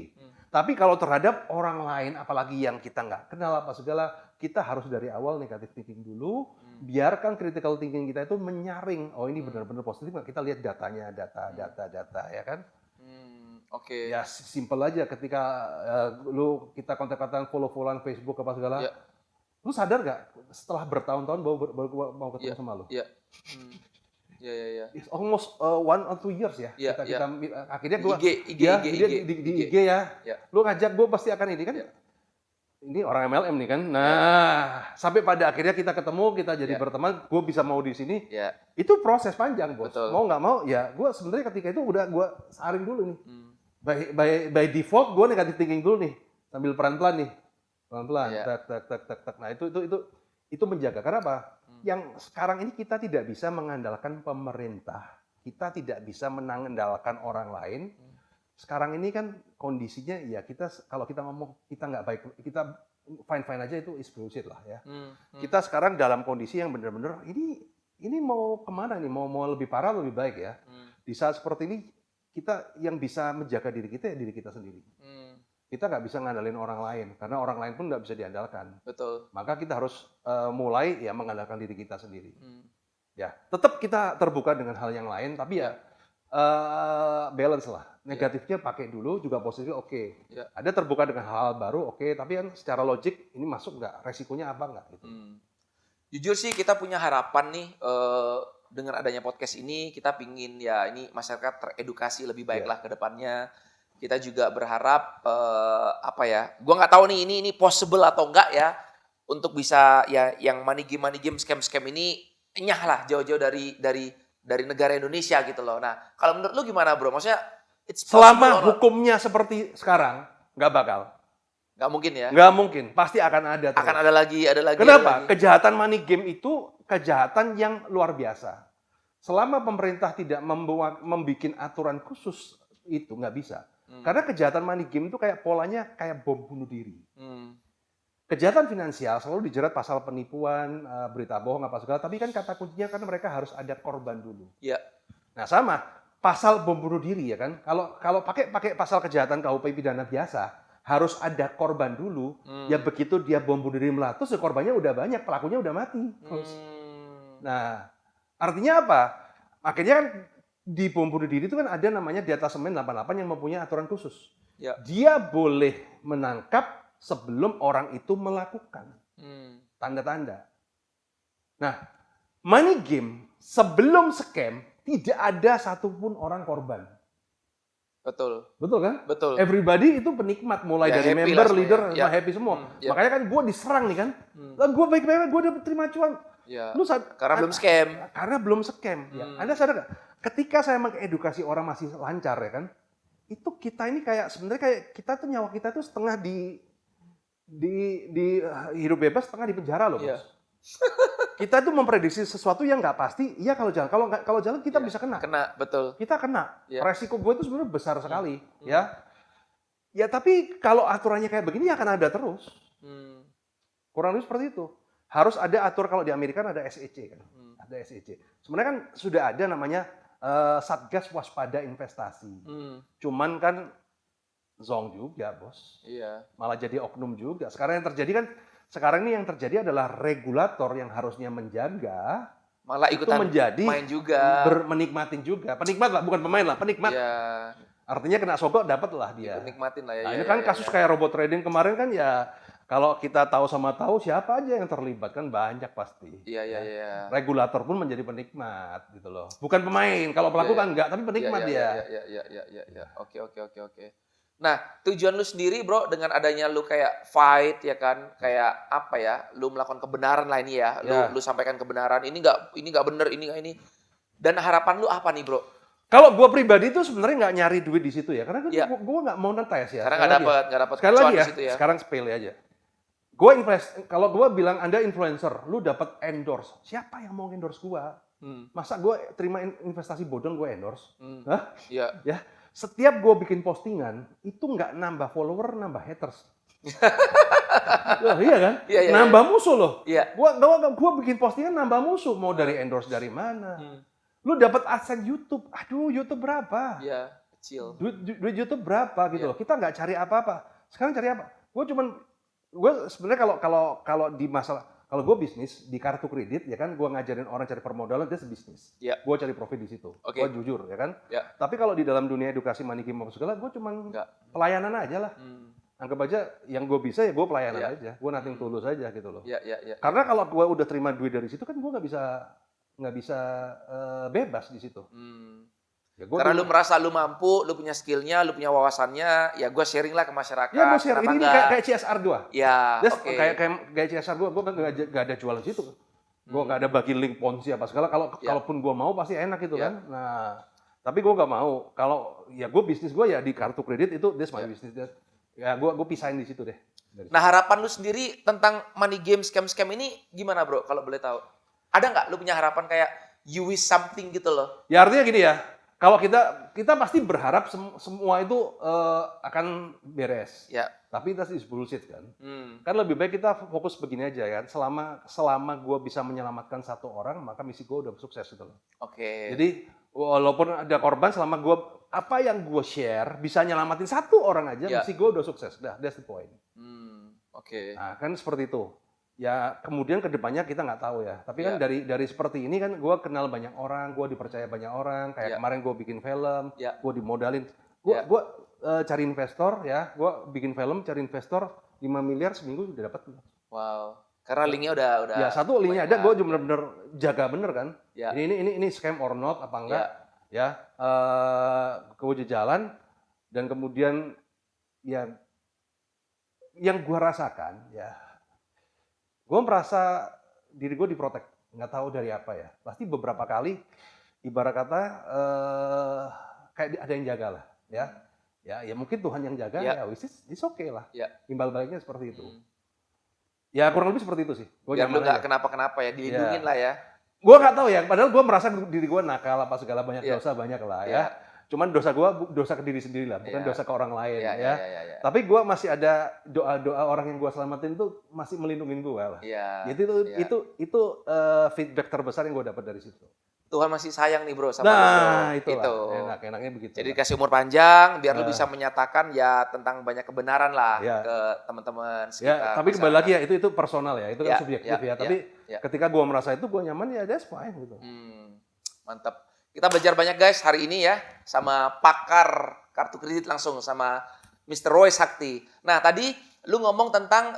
Tapi kalau terhadap orang lain, apalagi yang kita nggak kenal apa segala, kita harus dari awal negative thinking dulu. Biarkan critical thinking kita itu menyaring. Oh ini benar-benar positif nggak? Kita lihat datanya, data, ya kan? Oke. Ya simple aja. Ketika kita kontak-kontakan follow-followan Facebook apa segala, lu sadar nggak setelah bertahun-tahun baru mau ketemu sama lu? Iya. Iya. It's almost 1 or 2 years ya. Iya, Kita akhirnya gua IG. di IG ya. Lu ngajak gua pasti akan ini kan. Ini orang MLM nih kan. Nah, sampai pada akhirnya kita ketemu, kita jadi berteman, gua bisa mau di sini. Itu proses panjang, Bos. Betul. Mau nggak mau ya gua sebenarnya ketika itu udah gua saring dulu nih. By default gua negative thinking dulu nih. Sambil pelan-pelan nih. Pelan-pelan. Tak. Nah, itu menjaga. Karena apa? Yang sekarang ini kita tidak bisa mengandalkan pemerintah, kita tidak bisa mengandalkan orang lain. Sekarang ini kan kondisinya ya kalau kita ngomong kita nggak baik, kita fine aja itu is bullshit lah ya. Kita sekarang dalam kondisi yang benar-benar ini mau kemana nih? Mau lebih parah lebih baik ya. Di saat seperti ini kita yang bisa menjaga diri kita ya diri kita sendiri. Kita nggak bisa ngandalin orang lain, karena orang lain pun nggak bisa diandalkan. Betul. Maka kita harus mulai ya mengandalkan diri kita sendiri. Ya, tetap kita terbuka dengan hal yang lain, tapi ya balance lah. Negatifnya pakai dulu, juga positifnya oke. Ada terbuka dengan hal baru, oke. Tapi kan secara logik ini masuk nggak? Resikonya apa nggak? Gitu. Jujur sih kita punya harapan nih dengan adanya podcast ini, kita pingin ya ini masyarakat teredukasi lebih baik lah ke depannya. Kita juga berharap gua nggak tahu nih ini possible atau enggak ya untuk bisa ya yang money game scam ini nyah lah jauh-jauh dari negara Indonesia gitu loh. Nah, kalau menurut lu gimana, Bro? Maksudnya selama hukumnya seperti sekarang nggak bakal. Nggak mungkin ya? Nggak mungkin, pasti akan ada terus. Akan ada lagi. Kenapa? Kejahatan money game itu kejahatan yang luar biasa. Selama pemerintah tidak membuat aturan khusus itu nggak bisa. Karena kejahatan money game itu kayak polanya kayak bom bunuh diri. Kejahatan finansial selalu dijerat pasal penipuan, berita bohong apa segala. Tapi kan kata kuncinya kan mereka harus ada korban dulu. Iya. Nah sama pasal bom bunuh diri ya kan. Kalau pakai pasal kejahatan KUHP pidana biasa harus ada korban dulu. Ya begitu dia bom bunuh diri meletus, ya korbannya udah banyak, pelakunya udah mati. Nah artinya apa? Akhirnya kan di bom bunuh diri itu kan ada namanya Detasemen 88 yang mempunyai aturan khusus. Ya. Dia boleh menangkap sebelum orang itu melakukan tanda-tanda. Nah, money game sebelum scam tidak ada satupun orang korban. Betul kan? Betul. Everybody itu penikmat, mulai Ya, dari happy member, lah leader, semuanya. happy semua. Ya. Makanya kan gue diserang nih kan. Gue baik-baik, gue udah terima cuan. Ya. Karena belum scam. Ya. Anda sadar nggak? Ketika saya mengedukasi orang masih lancar ya kan, itu kita ini sebenarnya kayak kita tuh nyawa kita tuh setengah di hidup bebas, setengah di penjara loh, Bos. Kita tuh memprediksi sesuatu yang nggak pasti. Iya kalau jalan, kalau jalan kita bisa kena. Kena, betul. Kita kena. Resiko gue itu sebenarnya besar sekali, ya. Ya tapi kalau aturannya kayak begini ya akan ada terus. Hmm. Kurang lebih seperti itu. Harus ada kalau di Amerika kan ada SEC kan. Ada SEC. Sebenarnya kan sudah ada namanya Satgas Waspada Investasi. Cuman kan zong juga, Bos. Iya. Malah jadi oknum juga. Sekarang ini yang terjadi adalah regulator yang harusnya menjaga Malah itu ikutan menjadi main juga. menikmatin juga. Penikmat lah, bukan pemain lah, penikmat. Iya. Artinya kena sogok dapat lah dia. Nikmatin lah ya. Nah, ya, ini kan ya, kasus ya. kayak robot trading kemarin kan ya kalau kita tahu sama tahu siapa aja yang terlibat kan banyak pasti. Iya, iya, iya. Regulator pun menjadi penikmat gitu loh. Bukan pemain. Kalau pelaku kan enggak, tapi penikmat dia. Iya. Oke. Nah, tujuan lu sendiri, Bro, dengan adanya lu kayak fight ya kan, kayak apa ya? Lu melakukan kebenaran lah ini ya. Lu sampaikan kebenaran. Ini nggak bener, ini nggak ini. Dan harapan lu apa nih, Bro? Kalau gue pribadi tuh sebenarnya nggak nyari duit di situ ya, karena gue nggak mau netes ya. Karena nggak dapat Sekali lagi ya, situ ya. sekarang sepele aja. Kalau gue bilang Anda influencer, lu dapat endorse. Siapa yang mau endorse gue? Masa gue terima investasi bodong gue endorse? Hah? Iya. Ya, setiap gue bikin postingan itu nggak nambah follower, nambah haters. Iya kan? Iya, nambah musuh loh. Iya. Gua bikin postingan nambah musuh. Mau dari endorse dari mana? Lu dapat AdSense YouTube. Aduh, YouTube berapa? Iya, kecil. Duit YouTube berapa gitu loh. Kita nggak cari apa-apa. Sekarang cari apa? Gue sebenarnya kalau di masalah kalau gue bisnis di kartu kredit ya kan, gue ngajarin orang cari permodalan, itu bisnis. Yeah. Gue cari profit di situ. Gue jujur ya kan. Yeah. Tapi kalau di dalam dunia edukasi money game apa segala, gue cuma pelayanan aja lah. Anggap aja yang gue bisa ya gue pelayanan aja. Gue nothing tulus aja gitu loh. Karena kalau gue udah terima duit dari situ kan gue nggak bisa bebas di situ. Ya, karena lu merasa lu mampu, lu punya skillnya, lu punya wawasannya, ya gue sharing lah ke masyarakat. Ya gue share, ini kayak CSR gue. Ya, oke. Kayak CSR gue gak ada jualan situ. Gue gak ada bagi link ponzi apa segala. Kalaupun gue mau pasti enak gitu kan. Nah, tapi gue gak mau. Kalau ya gue bisnis gue ya di kartu kredit itu, that's my business. Ya gue pisahin di situ deh. Nah harapan lu sendiri tentang money game, scam ini gimana, Bro? Kalau boleh tahu. Ada nggak lu punya harapan kayak you wish something gitu loh? Ya artinya gini ya. Kalau kita pasti berharap semua itu akan beres. Ya. Tapi itu is bullshit kan. Kan lebih baik kita fokus begini aja kan. Selama gue bisa menyelamatkan satu orang, maka misi gue udah sukses gitu loh. Oke. Jadi walaupun ada korban, selama apa yang gue share bisa nyelamatin satu orang aja, misi gue udah sukses. Dah, that's the point. Oke. Nah kan seperti itu. Ya kemudian kedepannya kita nggak tahu ya. Tapi kan dari seperti ini kan gue kenal banyak orang, gue dipercaya banyak orang. Kayak kemarin gue bikin film, gue dimodalin. Gue cari investor ya, gue bikin film, cari investor 5 miliar seminggu udah dapat. Wow. Karena linknya udah. Ya satu linknya ada, gue bener-bener jaga bener kan. Ya. Ini scam or not apa enggak? Ya. Gue jalan dan kemudian ya yang gue rasakan ya. Gue merasa diri gue diprotek, nggak tahu dari apa ya. Pasti beberapa kali, ibarat kata kayak ada yang jaga lah, ya. Ya mungkin Tuhan yang jaga, ya it's okay lah. Timbal baliknya seperti itu. Ya kurang lebih seperti itu sih. Biar lu nggak kenapa-kenapa ya, dilindungin lah ya. Gue nggak tahu ya, padahal gue merasa diri gue nakal apa segala banyak dosa banyak lah ya. Cuman dosa gue dosa ke diri sendiri lah, bukan dosa ke orang lain ya. Tapi gue masih ada doa-doa orang yang gue selamatin tuh masih melindungi gue lah. Itu feedback terbesar yang gue dapat dari situ. Tuhan masih sayang nih bro sama lu bro. Itulah. Enaknya begitu. Jadi kasih umur panjang biar lu bisa menyatakan ya tentang banyak kebenaran lah ke teman-teman sekitar. Ya, tapi kembali lagi ya itu personal ya, itu kan subjektif ya. Tapi ketika gue merasa itu gue nyaman ya that's fine gitu. Mantap. Kita belajar banyak guys hari ini ya sama pakar kartu kredit langsung sama Mr. Roy Sakti. Nah tadi lu ngomong tentang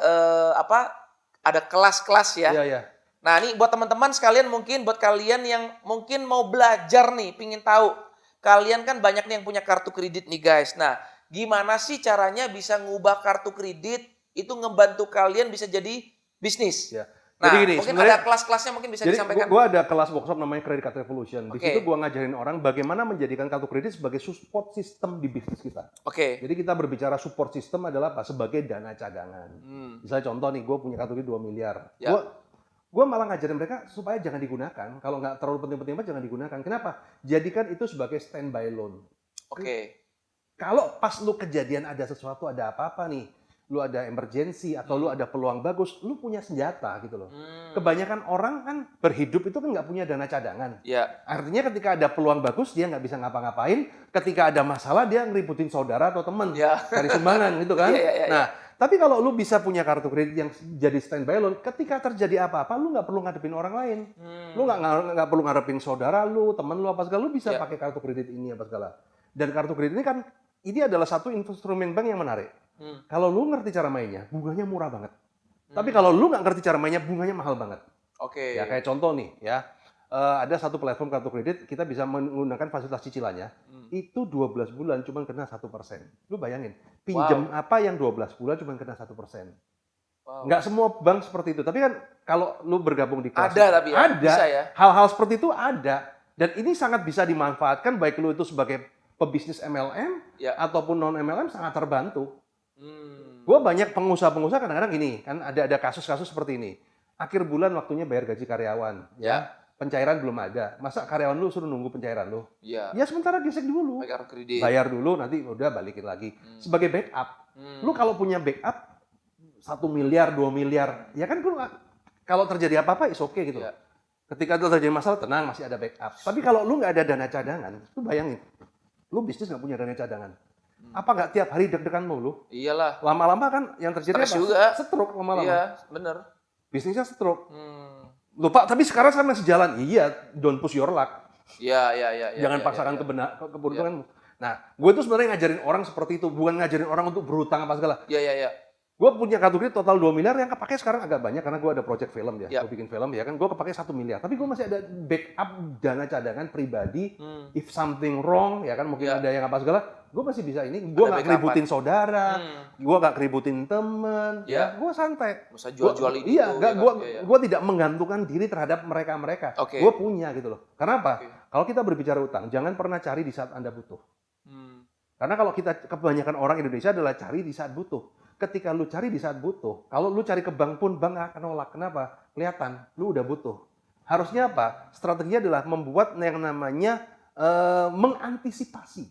ada kelas-kelas ya. Iya. Nah ini buat teman-teman sekalian mungkin buat kalian yang mungkin mau belajar nih, pingin tahu. Kalian kan banyak nih yang punya kartu kredit nih guys. Nah gimana sih caranya bisa ngubah kartu kredit itu ngebantu kalian bisa jadi bisnis? Ya. Nah, jadi gini, mungkin ada kelas-kelasnya mungkin bisa disampaikan. Gue ada kelas workshop namanya Credit Card Revolution. Di situ gue ngajarin orang bagaimana menjadikan kartu kredit sebagai support system di bisnis kita. Jadi kita berbicara support system adalah apa? Sebagai dana cadangan. Misalnya contoh nih, gue punya kartu kredit 2 miliar. Gue malah ngajarin mereka supaya jangan digunakan. Kalau nggak terlalu penting-penting banget jangan digunakan. Kenapa? Jadikan itu sebagai standby loan. Kalau pas lu kejadian ada sesuatu, ada apa-apa nih, lu ada emergency atau lu ada peluang bagus, lu punya senjata gitu loh. Kebanyakan orang kan berhidup itu kan nggak punya dana cadangan. Ya. Artinya ketika ada peluang bagus dia nggak bisa ngapa-ngapain, ketika ada masalah dia ngeributin saudara atau temen, Ya. cari sumbangan gitu kan. Iya. Nah, tapi kalau lu bisa punya kartu kredit yang jadi standby loan, ketika terjadi apa-apa lu nggak perlu ngadepin orang lain. Lu nggak perlu ngadepin saudara lu, temen lu apa segala, lu bisa pakai kartu kredit ini apa segala. Dan kartu kredit ini kan ini adalah satu instrumen bank yang menarik. Kalau lu ngerti cara mainnya, bunganya murah banget. Tapi kalau lu nggak ngerti cara mainnya, bunganya mahal banget. Oke. Ya kayak contoh nih, ya ada satu platform kartu kredit, kita bisa menggunakan fasilitas cicilannya. Itu 12 bulan cuma kena 1%. Lu bayangin, pinjam apa yang 12 bulan cuma kena 1%. Wow. Nggak semua bank seperti itu. Tapi kan kalau lu bergabung di kelas, Ada tapi ya, ada bisa ya. hal-hal seperti itu ada. Dan ini sangat bisa dimanfaatkan baik lu itu sebagai pebisnis MLM ataupun non MLM, sangat terbantu. Gue banyak pengusaha-pengusaha kadang-kadang gini, kan ada kasus-kasus seperti ini. Akhir bulan waktunya bayar gaji karyawan, ya. Pencairan belum ada. Masa karyawan lu suruh nunggu pencairan lu? Iya. Ya sementara gesek dulu. Pakai kartu kredit. Bayar dulu, nanti udah balikin lagi. Sebagai backup. Lu kalau punya backup 1 miliar, 2 miliar, ya kan kalau terjadi apa-apa is oke gitu. Iya. Ketika itu terjadi masalah, tenang, masih ada backup. Tapi kalau lu nggak ada dana cadangan, lu bayangin, lu bisnis nggak punya dana cadangan. Apa nggak tiap hari deg-degan mulu? Iyalah. Lama-lama kan yang terjadi Stres juga. stroke lama-lama. Iya, bener. Bisnisnya stroke. Lupa, tapi sekarang saya masih jalan. Iya, don't push your luck. Iya. Jangan paksakan keberuntunganmu. Nah, gue tuh sebenarnya ngajarin orang seperti itu, bukan ngajarin orang untuk berhutang apa segala. Iya. Gue punya kartu kredit total 2 miliar, yang kepake sekarang agak banyak karena gue ada project film ya. Iya. Gue bikin film ya kan, gue kepake 1 miliar. Tapi gue masih ada backup dana cadangan pribadi. If something wrong, ya kan mungkin ada yang apa segala, gue masih bisa ini. Gue nggak keributin saudara, gue nggak keributin temen, ya gue santai. Bisa jual-jual ini. Iya, gue tidak menggantungkan diri terhadap mereka. Oke. Gue punya gitu loh. Karena apa? Kalau kita berbicara utang, jangan pernah cari di saat Anda butuh. Karena kalau kita, kebanyakan orang Indonesia adalah cari di saat butuh. Ketika lu cari di saat butuh, kalau lu cari ke bank pun bank akan nolak. Kenapa? Kelihatan, lu udah butuh. Harusnya apa? Strateginya adalah membuat yang namanya mengantisipasi.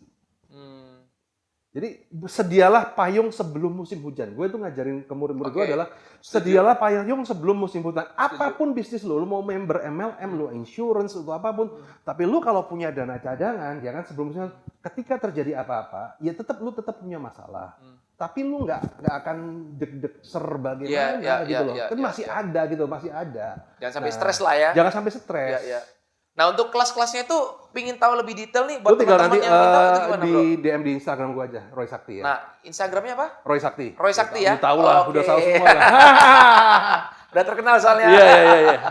Jadi sedialah payung sebelum musim hujan. Gue itu ngajarin ke murid-murid gue adalah sedialah payung sebelum musim hujan. Apapun bisnis lu mau member MLM, lu insurance, atau apapun. Tapi lu kalau punya dana cadangan, ya kan sebelum musim hujan, ketika terjadi apa-apa, ya lu tetap punya masalah. Tapi lu nggak akan deg-deg bagaimana gitu loh. Kan masih ada gitu, masih ada. Jangan sampai stres lah ya. Jangan sampai stres. Iya. Nah, untuk kelas-kelasnya itu pingin tahu lebih detail nih Lu buat tinggal teman-teman nanti yang minta itu gimana, di Bro? DM di Instagram gue aja, Roy Sakti ya. Nah, Instagramnya apa? Roy Sakti. Roy Sakti ya? Lu tahu lah, udah tahu semua lah. Udah terkenal soalnya. Iya.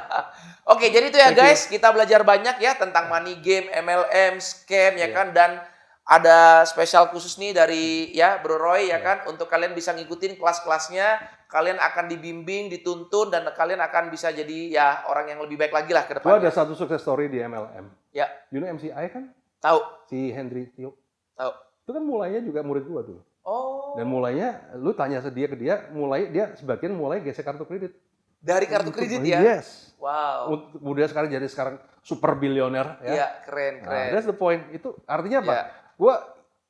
Oke, jadi itu ya guys, kita belajar banyak ya tentang money game, MLM, scam ya kan, dan ada spesial khusus nih dari ya Bro Roy ya kan, untuk kalian bisa ngikutin kelas-kelasnya, kalian akan dibimbing, dituntun, dan kalian akan bisa jadi ya orang yang lebih baik lagi lah ke Gue ada depannya. satu sukses story di MLM. Ya. You know MCI kan? Tahu. Si Henry Tio. Tahu. Itu kan mulainya juga murid gue dulu. Oh. Dan mulainya, lu tanya ke dia, sebagian mulai gesek kartu kredit. Dari kartu kredit ya? Yes. Wow. Kemudian sekarang super bilioner ya. Iya, keren. Nah, that's the point. Itu artinya apa?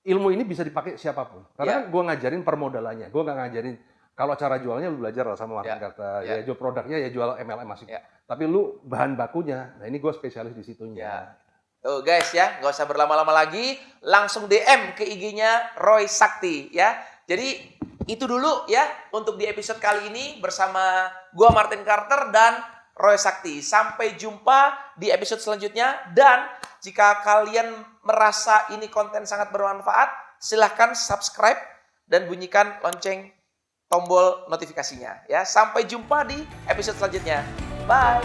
Ilmu ini bisa dipakai siapapun. Karena kan gue ngajarin permodalannya. Gue nggak ngajarin, kalau cara jualnya lu belajar lah sama Martin Kata. Ya jual produknya, ya jual MLM masih. Tapi lu bahan bakunya, nah ini gue spesialis di situnya. Tuh guys ya, nggak usah berlama-lama lagi. Langsung DM ke IG-nya Roy Sakti ya. Jadi itu dulu ya untuk di episode kali ini bersama gua Martin Carter dan Roy Sakti. Sampai jumpa di episode selanjutnya, dan jika kalian merasa ini konten sangat bermanfaat, silahkan subscribe dan bunyikan lonceng tombol notifikasinya ya. Sampai jumpa di episode selanjutnya. Bye.